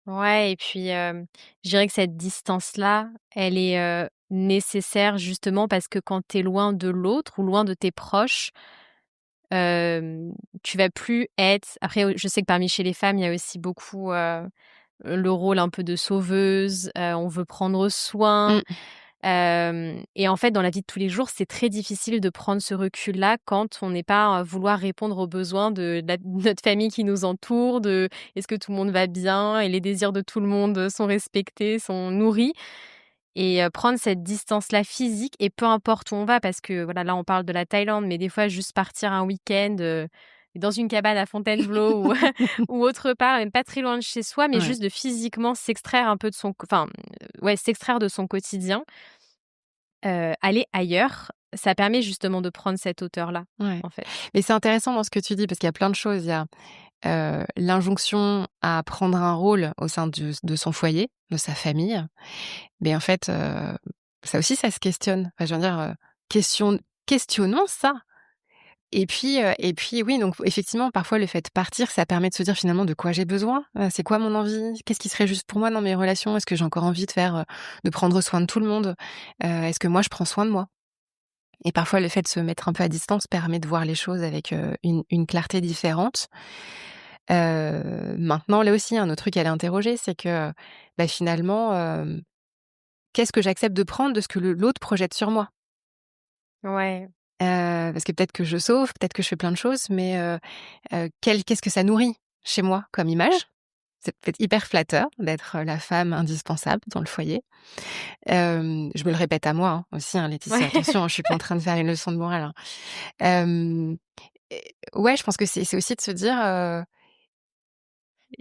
[SPEAKER 2] Ouais et puis, je dirais que cette distance-là, elle est, nécessaire justement parce que quand tu es loin de l'autre ou loin de tes proches, hem, tu vas plus être après, je sais que parmi chez les femmes, il y a aussi beaucoup, le rôle un peu de sauveuse, on veut prendre soin.
[SPEAKER 1] Mmh.
[SPEAKER 2] Et en fait, dans la vie de tous les jours, c'est très difficile de prendre ce recul-là quand on n'est pas à vouloir répondre aux besoins de notre famille qui nous entoure, de est-ce que tout le monde va bien et les désirs de tout le monde sont respectés, sont nourris et prendre cette distance-là physique et peu importe où on va parce que voilà, là, on parle de la Thaïlande, mais des fois juste partir un week-end, dans une cabane à Fontainebleau ou ou autre part, même pas très loin de chez soi, mais
[SPEAKER 1] Ouais,
[SPEAKER 2] juste de physiquement s'extraire un peu de son ouais, s'extraire de son quotidien. Aller ailleurs, ça permet justement de prendre cette hauteur-là,
[SPEAKER 1] ouais.
[SPEAKER 2] en fait.
[SPEAKER 1] Mais c'est intéressant dans ce que tu dis parce qu'il y a plein de choses. Il y a, l'injonction à prendre un rôle au sein de son foyer, de sa famille. Mais en fait, ça aussi, ça se questionne. Enfin, je veux dire, questionnons ça. Et puis oui, donc effectivement, parfois, le fait de partir, ça permet de se dire finalement de quoi j'ai besoin, c'est quoi mon envie? Qu'est-ce qui serait juste pour moi dans mes relations? Est-ce que j'ai encore envie de prendre soin de tout le monde? Est-ce que moi je prends soin de moi? Et parfois, le fait de se mettre un peu à distance permet de voir les choses avec, une clarté différente. Maintenant, là aussi, un autre truc à aller interroger, c'est que, finalement, qu'est-ce que j'accepte de prendre de ce que l'autre projette sur moi?
[SPEAKER 2] Ouais,
[SPEAKER 1] Parce que peut-être que je sauve, peut-être que je fais plein de choses, mais qu'est-ce que ça nourrit chez moi comme image? C'est peut-être hyper flatteur d'être, la femme indispensable dans le foyer. Je me le répète à moi, hein, aussi, hein, Laetitia,
[SPEAKER 2] ouais.
[SPEAKER 1] attention, hein, je suis pas en train de faire une leçon de morale, hein. Hem, ouais, je pense que c'est aussi de se dire,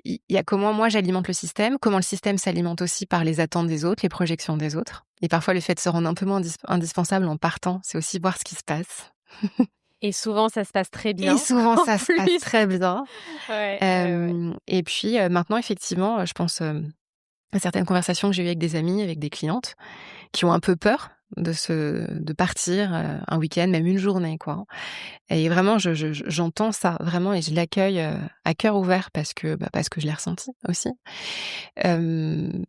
[SPEAKER 1] il y a comment moi j'alimente le système, comment le système s'alimente aussi par les attentes des autres, les projections des autres. Et parfois, le fait de se rendre un peu moins indispensable en partant, c'est aussi voir ce qui se passe.
[SPEAKER 2] Et souvent, ça se passe très
[SPEAKER 1] Et
[SPEAKER 2] bien,
[SPEAKER 1] souvent,
[SPEAKER 2] en
[SPEAKER 1] ça se passe
[SPEAKER 2] plus.
[SPEAKER 1] très bien.
[SPEAKER 2] Ouais, ouais, ouais.
[SPEAKER 1] Et puis, maintenant, effectivement, je pense, à certaines conversations que j'ai eues avec des amis, avec des clientes, qui ont un peu peur de partir, un week-end, même une journée, quoi. Et vraiment, j'entends ça, vraiment, et je l'accueille, à cœur ouvert parce que je l'ai ressenti aussi. Hem,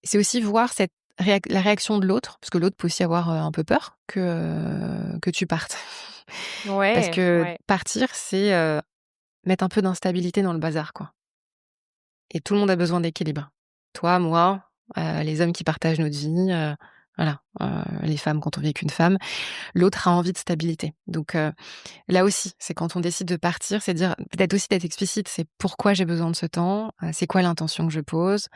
[SPEAKER 1] c'est aussi voir la réaction de l'autre, parce que l'autre peut aussi avoir, un peu peur que tu partes. Parce
[SPEAKER 2] Ouais,
[SPEAKER 1] que
[SPEAKER 2] ouais.
[SPEAKER 1] partir, c'est, mettre un peu d'instabilité dans le bazar, quoi. Et tout le monde a besoin d'équilibre. Toi, moi, les hommes qui partagent notre vie, voilà, les femmes quand on vit avec une femme. L'autre a envie de stabilité. Donc, là aussi, c'est quand on décide de partir, c'est dire peut-être aussi d'être explicite, c'est pourquoi j'ai besoin de ce temps, c'est quoi l'intention que je pose,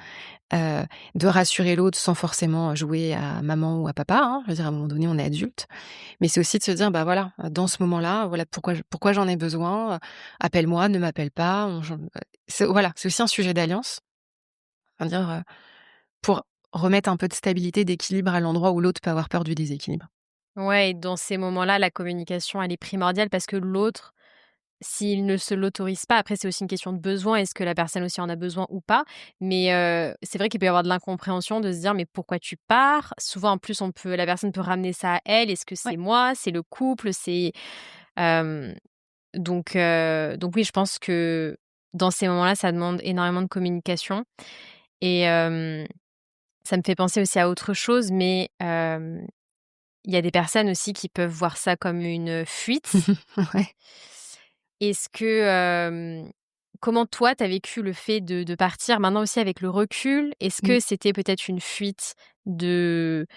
[SPEAKER 1] heu, de rassurer l'autre sans forcément jouer à maman ou à papa, hein. Je veux dire, à un moment donné, on est adulte. Mais c'est aussi de se dire: «Bah, voilà, dans ce moment-là, voilà pourquoi j'en ai besoin, appelle-moi, ne m'appelle pas». C'est voilà, c'est aussi un sujet d'alliance. Enfin dire, pour remettre un peu de stabilité, d'équilibre à l'endroit où l'autre peut avoir peur du déséquilibre.
[SPEAKER 2] Ouais, et dans ces moments-là, la communication, elle est primordiale parce que l'autre, s'il ne se l'autorise pas, après c'est aussi une question de besoin, est-ce que la personne aussi en a besoin ou pas? Mais c'est vrai qu'il peut y avoir de l'incompréhension de se dire: «Mais pourquoi tu pars?» Souvent en plus la personne peut ramener ça à elle. Est-ce que
[SPEAKER 1] Ouais.
[SPEAKER 2] c'est moi? C'est le couple? Hem, donc oui, je pense que dans ces moments-là, ça demande énormément de communication et ça me fait penser aussi à autre chose, mais il y a des personnes aussi qui peuvent voir ça comme une fuite.
[SPEAKER 1] Ouais.
[SPEAKER 2] Est-ce que, comment toi, tu as vécu le fait de partir? Maintenant aussi avec le recul, est-ce
[SPEAKER 1] Mmh.
[SPEAKER 2] que c'était peut-être une fuite de,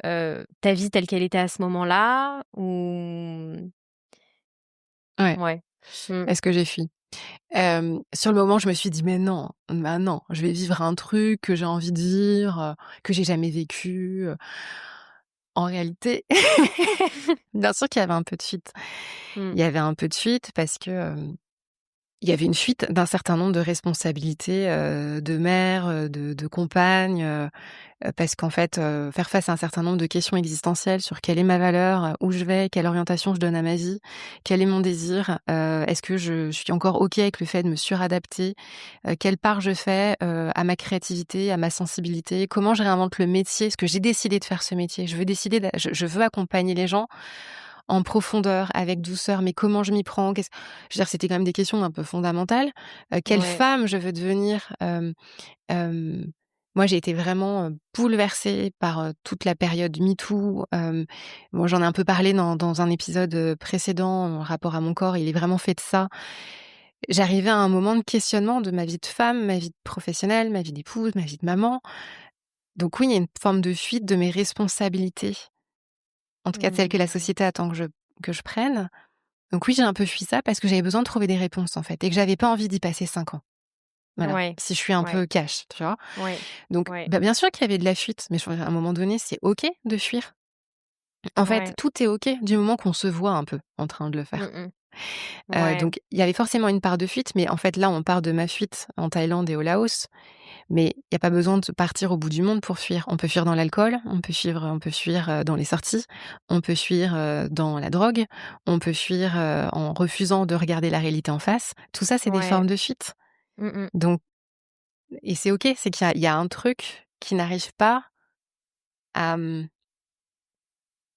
[SPEAKER 2] ta vie telle qu'elle était à ce moment-là? Ou
[SPEAKER 1] Ouais.
[SPEAKER 2] ouais. Mmh.
[SPEAKER 1] Est-ce que j'ai fui? Sur le moment, je me suis dit: «Mais non, bah, non, je vais vivre un truc que j'ai envie de vivre, que j'ai jamais vécu», En réalité, bien sûr qu'il y avait un peu de fuite.
[SPEAKER 2] Mmh.
[SPEAKER 1] Il y avait un peu de fuite parce que, il y avait une fuite d'un certain nombre de responsabilités, de mère, de compagne, parce qu'en fait, faire face à un certain nombre de questions existentielles sur quelle est ma valeur, où je vais, quelle orientation je donne à ma vie, quel est mon désir, est-ce que je suis encore OK avec le fait de me suradapter, quelle part je fais, à ma créativité, à ma sensibilité, comment je réinvente le métier, parce que j'ai décidé de faire ce métier, je veux accompagner les gens en profondeur, avec douceur, mais comment je m'y prends? Je veux dire, c'était quand même des questions un peu fondamentales. Quelle
[SPEAKER 2] Ouais.
[SPEAKER 1] femme je veux devenir? Hem, moi, j'ai été vraiment, bouleversée par, toute la période MeToo. Bon, j'en ai un peu parlé dans un épisode, précédent en rapport à mon corps. Il est vraiment fait de ça. J'arrivais à un moment de questionnement de ma vie de femme, ma vie professionnelle, ma vie d'épouse, ma vie de maman. Donc oui, il y a une forme de fuite de mes responsabilités, en tout cas de celles que la
[SPEAKER 2] Mmh.
[SPEAKER 1] société attend que je prenne. Donc oui, j'ai un peu fui ça parce que j'avais besoin de trouver des réponses, en fait, et que j'avais pas envie d'y passer 5 ans. Voilà,
[SPEAKER 2] Ouais.
[SPEAKER 1] si je suis un
[SPEAKER 2] Ouais.
[SPEAKER 1] peu cash, tu vois?
[SPEAKER 2] Ouais.
[SPEAKER 1] Donc,
[SPEAKER 2] Ouais.
[SPEAKER 1] bah, bien sûr qu'il y avait de la fuite, mais je à un moment donné, c'est OK de fuir. En fait,
[SPEAKER 2] Ouais.
[SPEAKER 1] tout est OK du moment qu'on se voit un peu en train de le
[SPEAKER 2] Mmh
[SPEAKER 1] faire.
[SPEAKER 2] mh. Ouais.
[SPEAKER 1] Donc il y avait forcément une part de fuite, mais en fait, là, on part de ma fuite en Thaïlande et au Laos, mais il y a pas besoin de partir au bout du monde pour fuir. On peut fuir dans l'alcool, on peut fuir, dans les sorties, on peut fuir, dans la drogue, on peut fuir, en refusant de regarder la réalité en face. Tout ça, c'est des
[SPEAKER 2] Ouais.
[SPEAKER 1] formes de fuite.
[SPEAKER 2] Mmh mh.
[SPEAKER 1] Donc et c'est OK, c'est qu'il y a un truc qui n'arrive pas à, il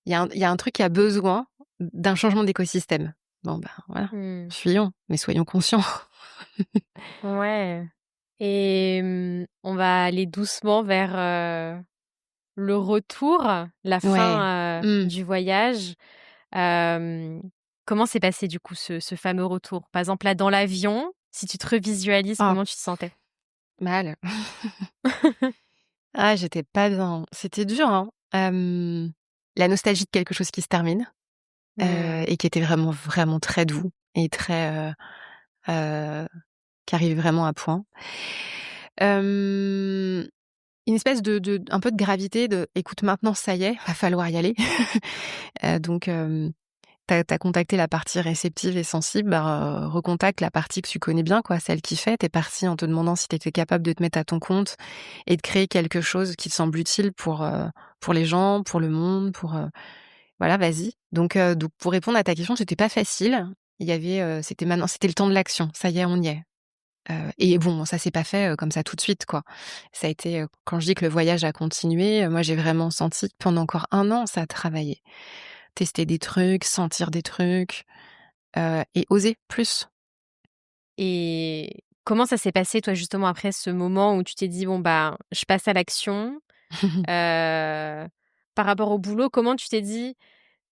[SPEAKER 1] y a un truc qui a besoin d'un changement d'écosystème. Bon, ben, voilà,
[SPEAKER 2] Mmh.
[SPEAKER 1] fuyons, mais soyons conscients.
[SPEAKER 2] Ouais. Et on va aller doucement vers, le retour, la
[SPEAKER 1] Ouais.
[SPEAKER 2] fin,
[SPEAKER 1] Mmh.
[SPEAKER 2] du voyage. Hem, Comment s'est passé du coup ce fameux retour? Par exemple, là, dans l'avion, si tu te revisualises,
[SPEAKER 1] Ah,
[SPEAKER 2] comment tu te sentais?
[SPEAKER 1] mal. Ah, j'étais pas bien. C'était dur, hein. La nostalgie de quelque chose qui se termine,
[SPEAKER 2] Mmh.
[SPEAKER 1] et qui était vraiment, vraiment très doux et très, heu, qui arrivait vraiment à point. Hem, une espèce de un peu de gravité de: «Écoute, maintenant, ça y est, va falloir y aller». Donc tu as contacté la partie réceptive et sensible, bah, recontacte la partie que tu connais bien, quoi, celle qui fait. Tu es parti en te demandant si tu étais capable de te mettre à ton compte et de créer quelque chose qui te semble utile pour les gens, pour le monde, voilà, vas-y. Donc pour répondre à ta question, c'était pas facile. Il y avait, c'était le temps de l'action. Ça y est, on y est. Et bon, ça s'est pas fait, comme ça tout de suite, quoi. Ça a été, quand je dis que le voyage a continué, moi j'ai vraiment senti que pendant encore 1 an, ça a travaillé. Tester des trucs, sentir des trucs, et oser plus.
[SPEAKER 2] Et comment ça s'est passé, toi, justement, après ce moment où tu t'es dit: «Bon, bah, je passe à l'action»? Par rapport au boulot, comment tu t'es dit: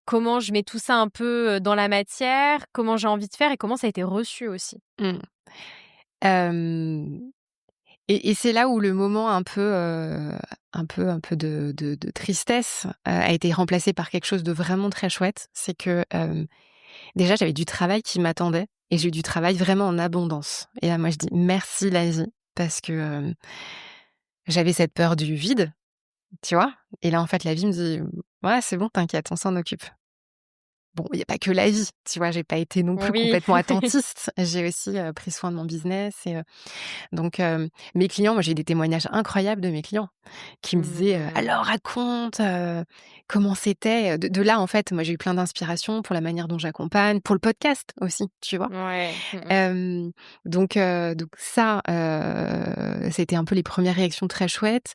[SPEAKER 2] «Comment je mets tout ça un peu, dans la matière? Comment j'ai envie de faire?» et comment ça a été reçu aussi?
[SPEAKER 1] Mmh. Hem et c'est là où le moment un peu de tristesse, a été remplacé par quelque chose de vraiment très chouette. C'est que, déjà j'avais du travail qui m'attendait et j'ai eu du travail vraiment en abondance et là, moi, je dis: «Merci la vie» parce que, j'avais cette peur du vide, tu vois? Et là, en fait, la vie me dit: «Ouais, c'est bon, t'inquiète, on s'en occupe». Bon, il y a pas que la vie, tu vois? J'ai pas été non plus
[SPEAKER 2] Oui.
[SPEAKER 1] complètement attentiste. J'ai aussi, pris soin de mon business et donc mes clients, moi, j'ai eu des témoignages incroyables de mes clients qui me disaient,
[SPEAKER 2] Mmh.
[SPEAKER 1] «Alors raconte, comment c'était?» De là, en fait, moi, j'ai eu plein d'inspiration pour la manière dont j'accompagne, pour le podcast aussi, tu vois?
[SPEAKER 2] Ouais. Mmh.
[SPEAKER 1] Hem, donc ça, c'était un peu les premières réactions très chouettes.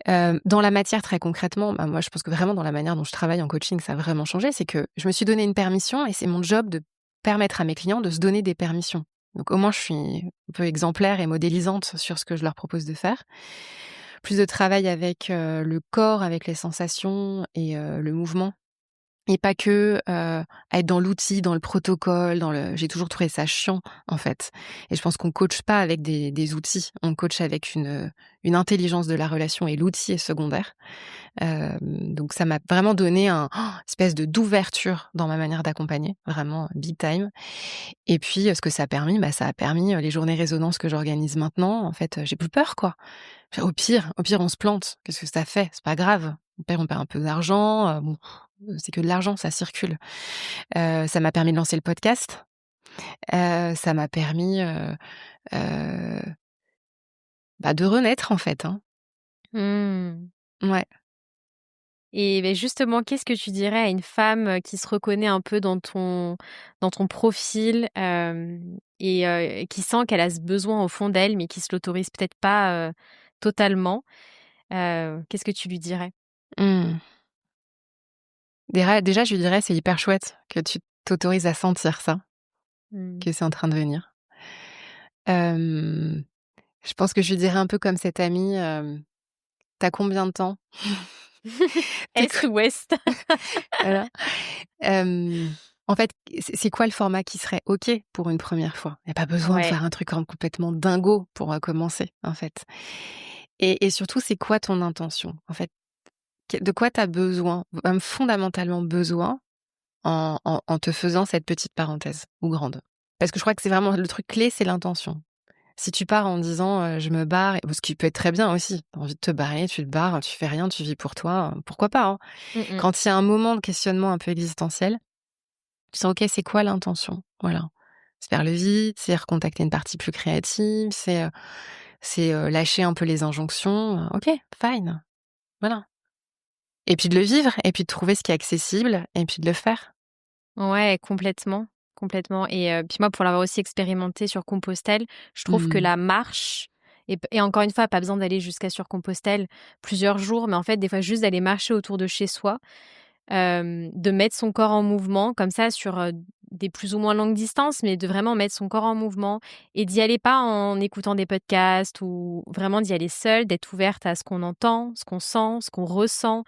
[SPEAKER 1] Dans la matière, très concrètement, bah, moi, je pense que vraiment dans la manière dont je travaille en coaching, ça a vraiment changé. C'est que je me suis donné une permission et c'est mon job de permettre à mes clients de se donner des permissions. Donc au moins, je suis un peu exemplaire et modélisante sur ce que je leur propose de faire. Plus de travail avec, le corps, avec les sensations et le mouvement et pas que, à être dans l'outil, dans le protocole, j'ai toujours trouvé ça chiant, en fait et je pense qu'on coache pas avec des outils. On coach avec une intelligence de la relation et l'outil est secondaire. Donc ça m'a vraiment donné un espèce d'ouverture dans ma manière d'accompagner, vraiment big time et puis, ce que ça a permis, bah, ça a permis, les journées résonance que j'organise maintenant, en fait, j'ai plus peur, quoi. Au pire, on se plante. Qu'est-ce que ça fait? C'est pas grave. Au pire, on perd un peu d'argent, bon, c'est que de l'argent, ça circule. Ça m'a permis de lancer le podcast. Ça m'a permis, heu, bah, de renaître, en fait, hein.
[SPEAKER 2] Mmh.
[SPEAKER 1] Ouais.
[SPEAKER 2] Et beh, justement, qu'est-ce que tu dirais à une femme, qui se reconnaît un peu dans ton profil, et qui sent qu'elle a ce besoin au fond d'elle, mais qui se l'autorise peut-être pas, totalement? Qu'est-ce que tu lui dirais?
[SPEAKER 1] Mmh. Déjà, je lui dirais: «C'est hyper chouette que tu t'autorises à sentir ça,
[SPEAKER 2] Mmh.
[SPEAKER 1] que c'est en train de venir». Hem, je pense que je lui dirais un peu comme cette amie, «Tu combien de temps?» Tu
[SPEAKER 2] Est ou ouest?
[SPEAKER 1] Voilà. En fait, c'est quoi le format qui serait OK pour une première fois? Il y a pas besoin de
[SPEAKER 2] Ouais.
[SPEAKER 1] faire un truc complètement dingo pour, commencer, en fait. Et surtout, c'est quoi ton intention? En fait, de quoi tu as besoin, fondamentalement besoin en te faisant cette petite parenthèse ou grande? Parce que je crois que c'est vraiment le truc clé, c'est l'intention. Si tu pars en disant, «Je me barre» ce qui peut être très bien aussi. Tu as envie de te barrer, tu te barres, tu fais rien, tu vis pour toi, pourquoi pas, hein?
[SPEAKER 2] Mmh mh.
[SPEAKER 1] Quand il y a un moment de questionnement un peu existentiel, tu sens: «OK, c'est quoi l'intention?» Voilà. C'est faire le vide, c'est recontacter une partie plus créative, c'est lâcher un peu les injonctions, OK, fine, voilà. Et puis de le vivre et puis de trouver ce qui est accessible et puis de le faire.
[SPEAKER 2] Ouais, complètement, complètement et puis moi, pour l'avoir aussi expérimenté sur Compostelle, je trouve que
[SPEAKER 1] Mmh.
[SPEAKER 2] la marche et encore une fois, pas besoin d'aller jusqu'à sur Compostelle plusieurs jours, mais en fait, des fois, juste d'aller marcher autour de chez soi, de mettre son corps en mouvement comme ça sur, des plus ou moins longues distances, mais de vraiment mettre son corps en mouvement et d'y aller pas en écoutant des podcasts ou vraiment d'y aller seule, d'être ouverte à ce qu'on entend, ce qu'on sent, ce qu'on ressent.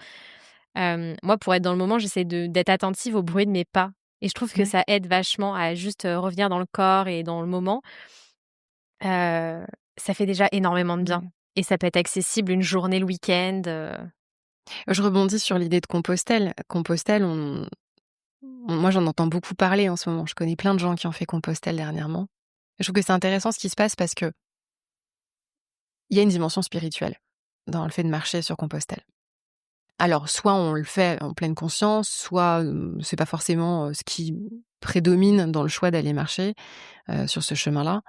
[SPEAKER 2] Moi, pour être dans le moment, j'essaie d'être attentive au bruit de mes pas et je trouve que
[SPEAKER 1] Ouais.
[SPEAKER 2] ça aide vachement à juste, revenir dans le corps et dans le moment. Heu, Ça fait déjà énormément de bien
[SPEAKER 1] Ouais.
[SPEAKER 2] et ça peut être accessible une journée le week-end,
[SPEAKER 1] Je rebondis sur l'idée de Compostelle. Compostelle, moi, j'en entends beaucoup parler en ce moment. Je connais plein de gens qui ont fait Compostelle dernièrement. Je trouve que c'est intéressant ce qui se passe parce qu'il y a une dimension spirituelle dans le fait de marcher sur Compostelle. Alors, soit on le fait en pleine conscience, soit, c'est pas forcément, ce qui prédomine dans le choix d'aller marcher, sur ce chemin-là.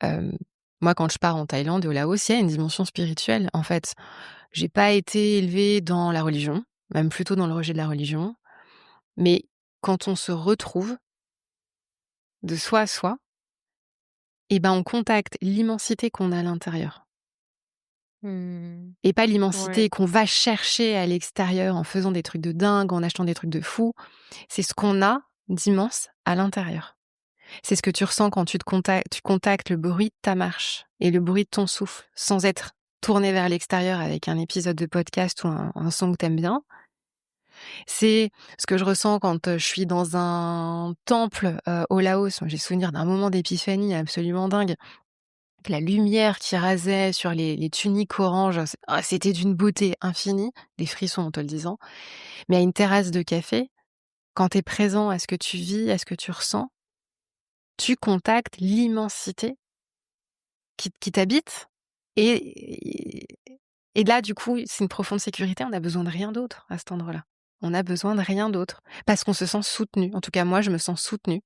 [SPEAKER 1] Hem, Moi, quand je pars en Thaïlande et au Laos, il y a une dimension spirituelle, en fait. J'ai pas été élevée dans la religion, même plutôt dans le rejet de la religion, mais quand on se retrouve de soi à soi, et ben, on contacte l'immensité qu'on a à l'intérieur
[SPEAKER 2] Mmh.
[SPEAKER 1] et pas
[SPEAKER 2] Ouais.
[SPEAKER 1] l'immensité qu'on va chercher à l'extérieur en faisant des trucs de dingue, en achetant des trucs de fou. C'est ce qu'on a d'immense à l'intérieur. C'est ce que tu ressens quand tu contactes le bruit de ta marche et le bruit de ton souffle, sans être tourné vers l'extérieur avec un épisode de podcast ou un son que t'aimes bien. C'est ce que je ressens quand, je suis dans un temple, au Laos. Moi, j'ai souvenir d'un moment d'épiphanie absolument dingue, avec la lumière qui rasait sur les tuniques oranges. C'était d'une beauté infinie, des frissons en te le disant. Mais à une terrasse de café, quand tu es présent à ce que tu vis, à ce que tu ressens, tu contactes l'immensité qui t'habite et et là, du coup, c'est une profonde sécurité. On a besoin de rien d'autre à cet endroit-là. On a besoin de rien d'autre parce qu'on se sent soutenu. En tout cas, moi, je me sens soutenue.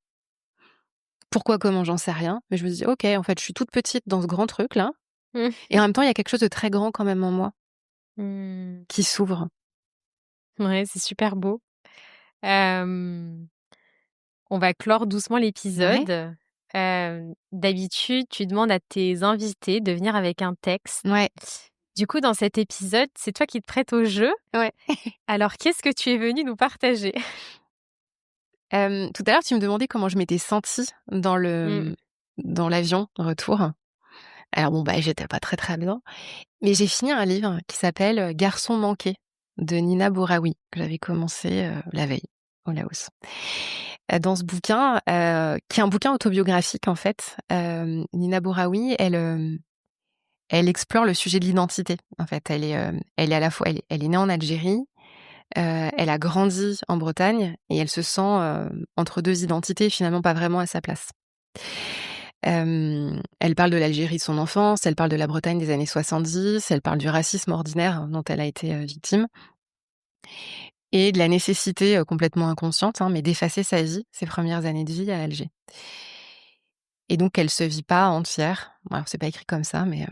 [SPEAKER 1] Pourquoi, comment, j'en sais rien, mais je me dis: «OK, en fait, je suis toute petite dans ce grand truc-là
[SPEAKER 2] Mmh.
[SPEAKER 1] et en même temps, il y a quelque chose de très grand quand même en moi
[SPEAKER 2] Mmh.
[SPEAKER 1] qui s'ouvre».
[SPEAKER 2] Ouais, c'est super beau. Hem, on va clore doucement
[SPEAKER 1] Ouais,
[SPEAKER 2] l'épisode. D'habitude, tu demandes à tes invités de venir avec un texte.
[SPEAKER 1] ouais,
[SPEAKER 2] Du coup, dans cet épisode, c'est toi qui te prêtes au jeu.
[SPEAKER 1] ouais.
[SPEAKER 2] Alors, qu'est-ce que tu es venu nous partager?
[SPEAKER 1] Tout à l'heure, tu me demandais comment je m'étais sentie
[SPEAKER 2] Mmh.
[SPEAKER 1] dans l'avion retour. Alors bon, bah, j'étais pas très, très bien. Mais j'ai fini un livre qui s'appelle, Garçon manqué de Nina Bouraoui, que j'avais commencé, la veille au Laos. Dans ce bouquin, qui est un bouquin autobiographique en fait, Nina Bouraoui, elle explore le sujet de l'identité. En fait, elle est à la fois elle est née en Algérie, elle a grandi en Bretagne et elle se sent, entre 2 identités, finalement pas vraiment à sa place. Elle parle de l'Algérie de son enfance, elle parle de la Bretagne des années 70, elle parle du racisme ordinaire dont elle a été, victime et de la nécessité, complètement inconsciente, hein, mais d'effacer sa vie, ses premières années de vie à Alger et donc elle se vit pas entière. Alors c'est pas écrit comme ça, mais,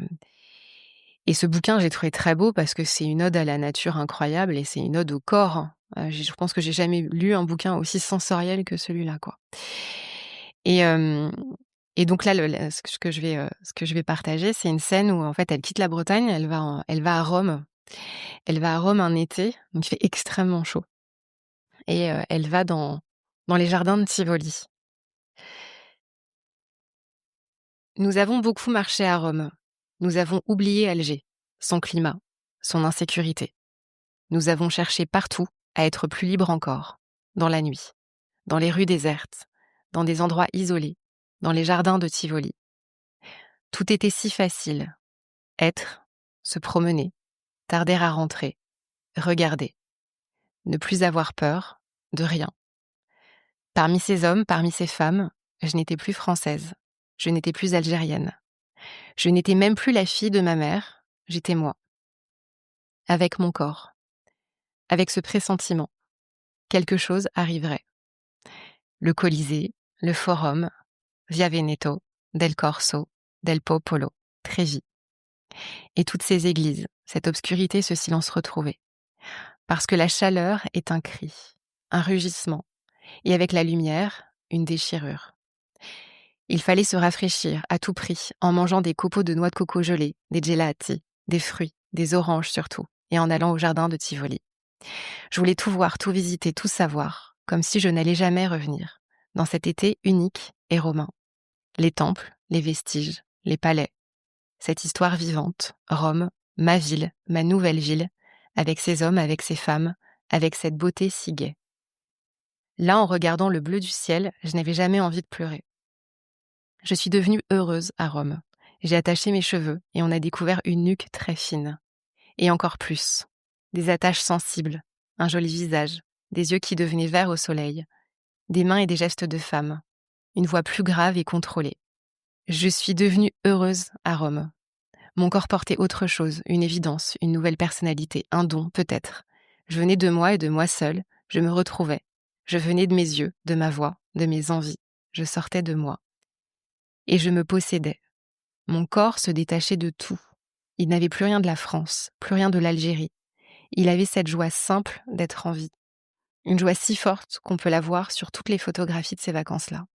[SPEAKER 1] et ce bouquin, j'ai trouvé très beau parce que c'est une ode à la nature incroyable et c'est une ode au corps, hein. Je pense que j'ai jamais lu un bouquin aussi sensoriel que celui-là, quoi. Et hem et donc là, ce que je vais partager, c'est une scène où en fait, elle quitte la Bretagne, elle va à Rome. Elle va à Rome un été, donc il fait extrêmement chaud et elle va dans les jardins de Tivoli. Nous avons beaucoup marché à Rome. Nous avons oublié Alger, son climat, son insécurité. Nous avons cherché partout à être plus libres encore, dans la nuit, dans les rues désertes, dans des endroits isolés, dans les jardins de Tivoli. Tout était si facile. Être, se promener, tarder à rentrer, regarder, ne plus avoir peur, de rien. Parmi ces hommes, parmi ces femmes, je n'étais plus française, je n'étais plus algérienne. Je n'étais même plus la fille de ma mère, j'étais moi. Avec mon corps, avec ce pressentiment, quelque chose arriverait. Le Colisée, le Forum, Via Veneto, Del Corso, Del Popolo, Trévis. Et toutes ces églises, cette obscurité, ce silence retrouvé. Parce que la chaleur est un cri, un rugissement, et avec la lumière, une déchirure. Il fallait se rafraîchir à tout prix en mangeant des copeaux de noix de coco gelées, des gelati, des fruits, des oranges surtout, et en allant au jardin de Tivoli. Je voulais tout voir, tout visiter, tout savoir, comme si je n'allais jamais revenir, dans cet été unique et romain. Les temples, les vestiges, les palais, cette histoire vivante, Rome, ma ville, ma nouvelle ville, avec ses hommes, avec ses femmes, avec cette beauté si gaie. Là, en regardant le bleu du ciel, je n'avais jamais envie de pleurer. Je suis devenue heureuse à Rome. J'ai attaché mes cheveux et on a découvert une nuque très fine. Et encore plus. Des attaches sensibles, un joli visage, des yeux qui devenaient verts au soleil, des mains et des gestes de femme, une voix plus grave et contrôlée. Je suis devenue heureuse à Rome. Mon corps portait autre chose, une évidence, une nouvelle personnalité, un don peut-être. Je venais de moi et de moi seule. Je me retrouvais. Je venais de mes yeux, de ma voix, de mes envies. Je sortais de moi. Et je me possédais. Mon corps se détachait de tout. Il n'avait plus rien de la France, plus rien de l'Algérie. Il avait cette joie simple d'être en vie. Une joie si forte qu'on peut la voir sur toutes les photographies de ces vacances-là.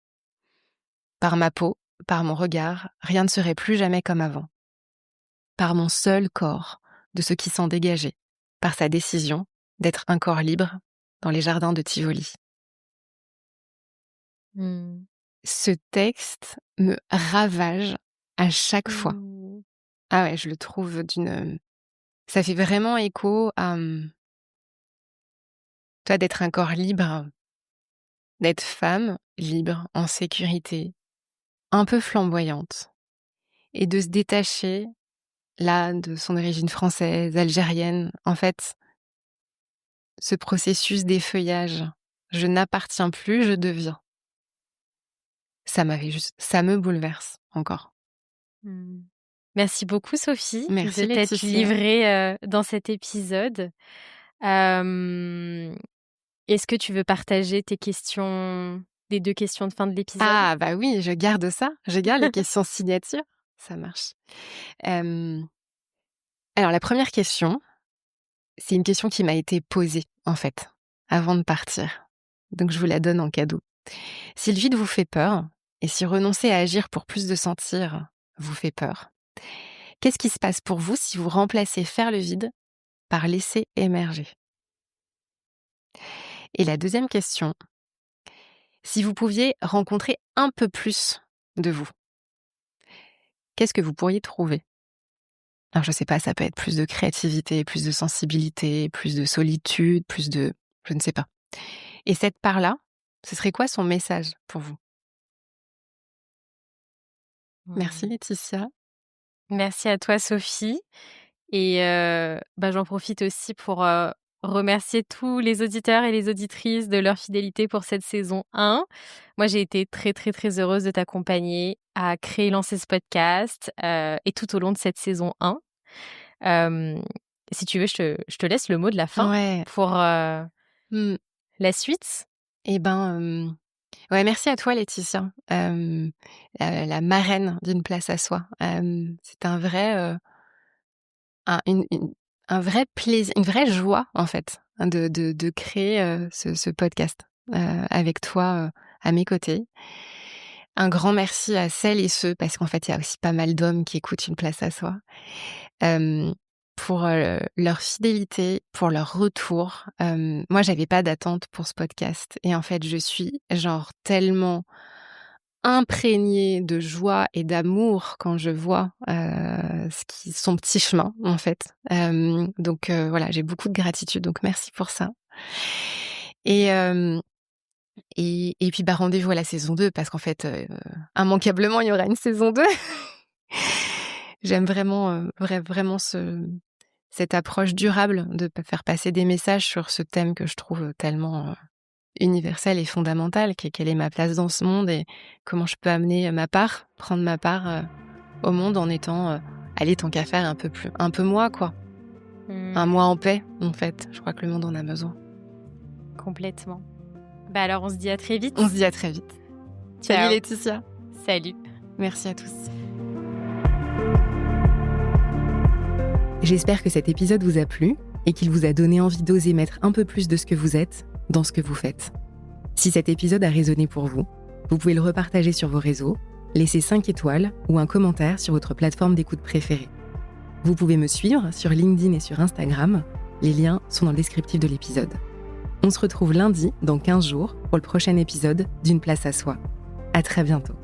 [SPEAKER 1] Par ma peau, par mon regard, rien ne serait plus jamais comme avant. Par mon seul corps, de ce qui s'en dégageait, par sa décision d'être un corps libre dans les jardins de Tivoli.
[SPEAKER 2] Mmh.
[SPEAKER 1] Ce texte me ravage à chaque fois.
[SPEAKER 2] Mmh.
[SPEAKER 1] Ah ouais, je le trouve ça fait vraiment écho à toi d'être un corps libre, d'être femme libre, en sécurité, un peu flamboyante, et de se détacher là de son origine française, algérienne. En fait, ce processus d'effeuillage, je n'appartiens plus, je deviens. Ça me bouleverse encore.
[SPEAKER 2] Mmh. Merci beaucoup Sophie
[SPEAKER 1] Merci
[SPEAKER 2] de t'être
[SPEAKER 1] Laetitia.
[SPEAKER 2] livrée, dans cet épisode. Hem, Est-ce que tu veux partager tes questions, les 2 questions de fin de l'épisode?
[SPEAKER 1] Ah bah oui, je garde ça, je garde les questions signature, ça marche. Hem, alors la première question, c'est une question qui m'a été posée, en fait, avant de partir. Donc je vous la donne en cadeau. Si le vide vous fait peur, et si renoncer à agir pour plus de sentir vous fait peur, qu'est-ce qui se passe pour vous si vous remplacez faire le vide par laisser émerger? Et la deuxième question, si vous pouviez rencontrer un peu plus de vous, qu'est-ce que vous pourriez trouver? Alors je sais pas, ça peut être plus de créativité, plus de sensibilité, plus de solitude, plus de... je ne sais pas. Et cette part-là, ce serait quoi son message pour vous? Merci
[SPEAKER 2] Mmh.
[SPEAKER 1] Laetitia.
[SPEAKER 2] Merci à toi Sophie et j'en profite aussi pour, remercier tous les auditeurs et les auditrices de leur fidélité pour cette saison 1. Moi, j'ai été très, très, très heureuse de t'accompagner à créer et lancer ce podcast, et tout au long de cette saison 1. Hem, Si tu veux, je te laisse le mot de la fin
[SPEAKER 1] Ouais.
[SPEAKER 2] pour,
[SPEAKER 1] Mmh.
[SPEAKER 2] la suite.
[SPEAKER 1] Eh ben, ouais, merci à toi Laetitia, la marraine d'une place à soi. C'est un vrai, un vrai plaisir, une vraie joie en fait, hein, de créer, ce podcast, avec toi, à mes côtés. Un grand merci à celles et ceux, parce qu'en fait, il y a aussi pas mal d'hommes qui écoutent une place à soi, pour, leur fidélité, pour leur retour. Moi, j'avais pas d'attente pour ce podcast et en fait, je suis genre tellement imprégnée de joie et d'amour quand je vois, son petit chemin, en fait. Donc voilà, j'ai beaucoup de gratitude, donc merci pour ça. Et hem et puis, bah, rendez-vous à la saison 2 parce qu'en fait, immanquablement, il y aura une saison 2. J'aime vraiment, vraiment cette approche durable de faire passer des messages sur ce thème que je trouve tellement, universel et fondamental, quelle est ma place dans ce monde et comment je peux amener prendre ma part, au monde en étant, allez, tant qu'à faire un peu moi, quoi. Un
[SPEAKER 2] Mmh,
[SPEAKER 1] moi en paix, en fait. Je crois que le monde en a besoin.
[SPEAKER 2] complètement. Alors on se dit à très vite.
[SPEAKER 1] On se dit à très vite. Salut
[SPEAKER 2] Ciao.
[SPEAKER 1] Laetitia.
[SPEAKER 2] Salut.
[SPEAKER 1] Merci à tous. J'espère que cet épisode vous a plu et qu'il vous a donné envie d'oser mettre un peu plus de ce que vous êtes dans ce que vous faites. Si cet épisode a résonné pour vous, vous pouvez le repartager sur vos réseaux, laisser 5 étoiles ou un commentaire sur votre plateforme d'écoute préférée. Vous pouvez me suivre sur LinkedIn et sur Instagram, les liens sont dans le descriptif de l'épisode. On se retrouve lundi, dans 15 jours, pour le prochain épisode d'Une place à soi. À très bientôt.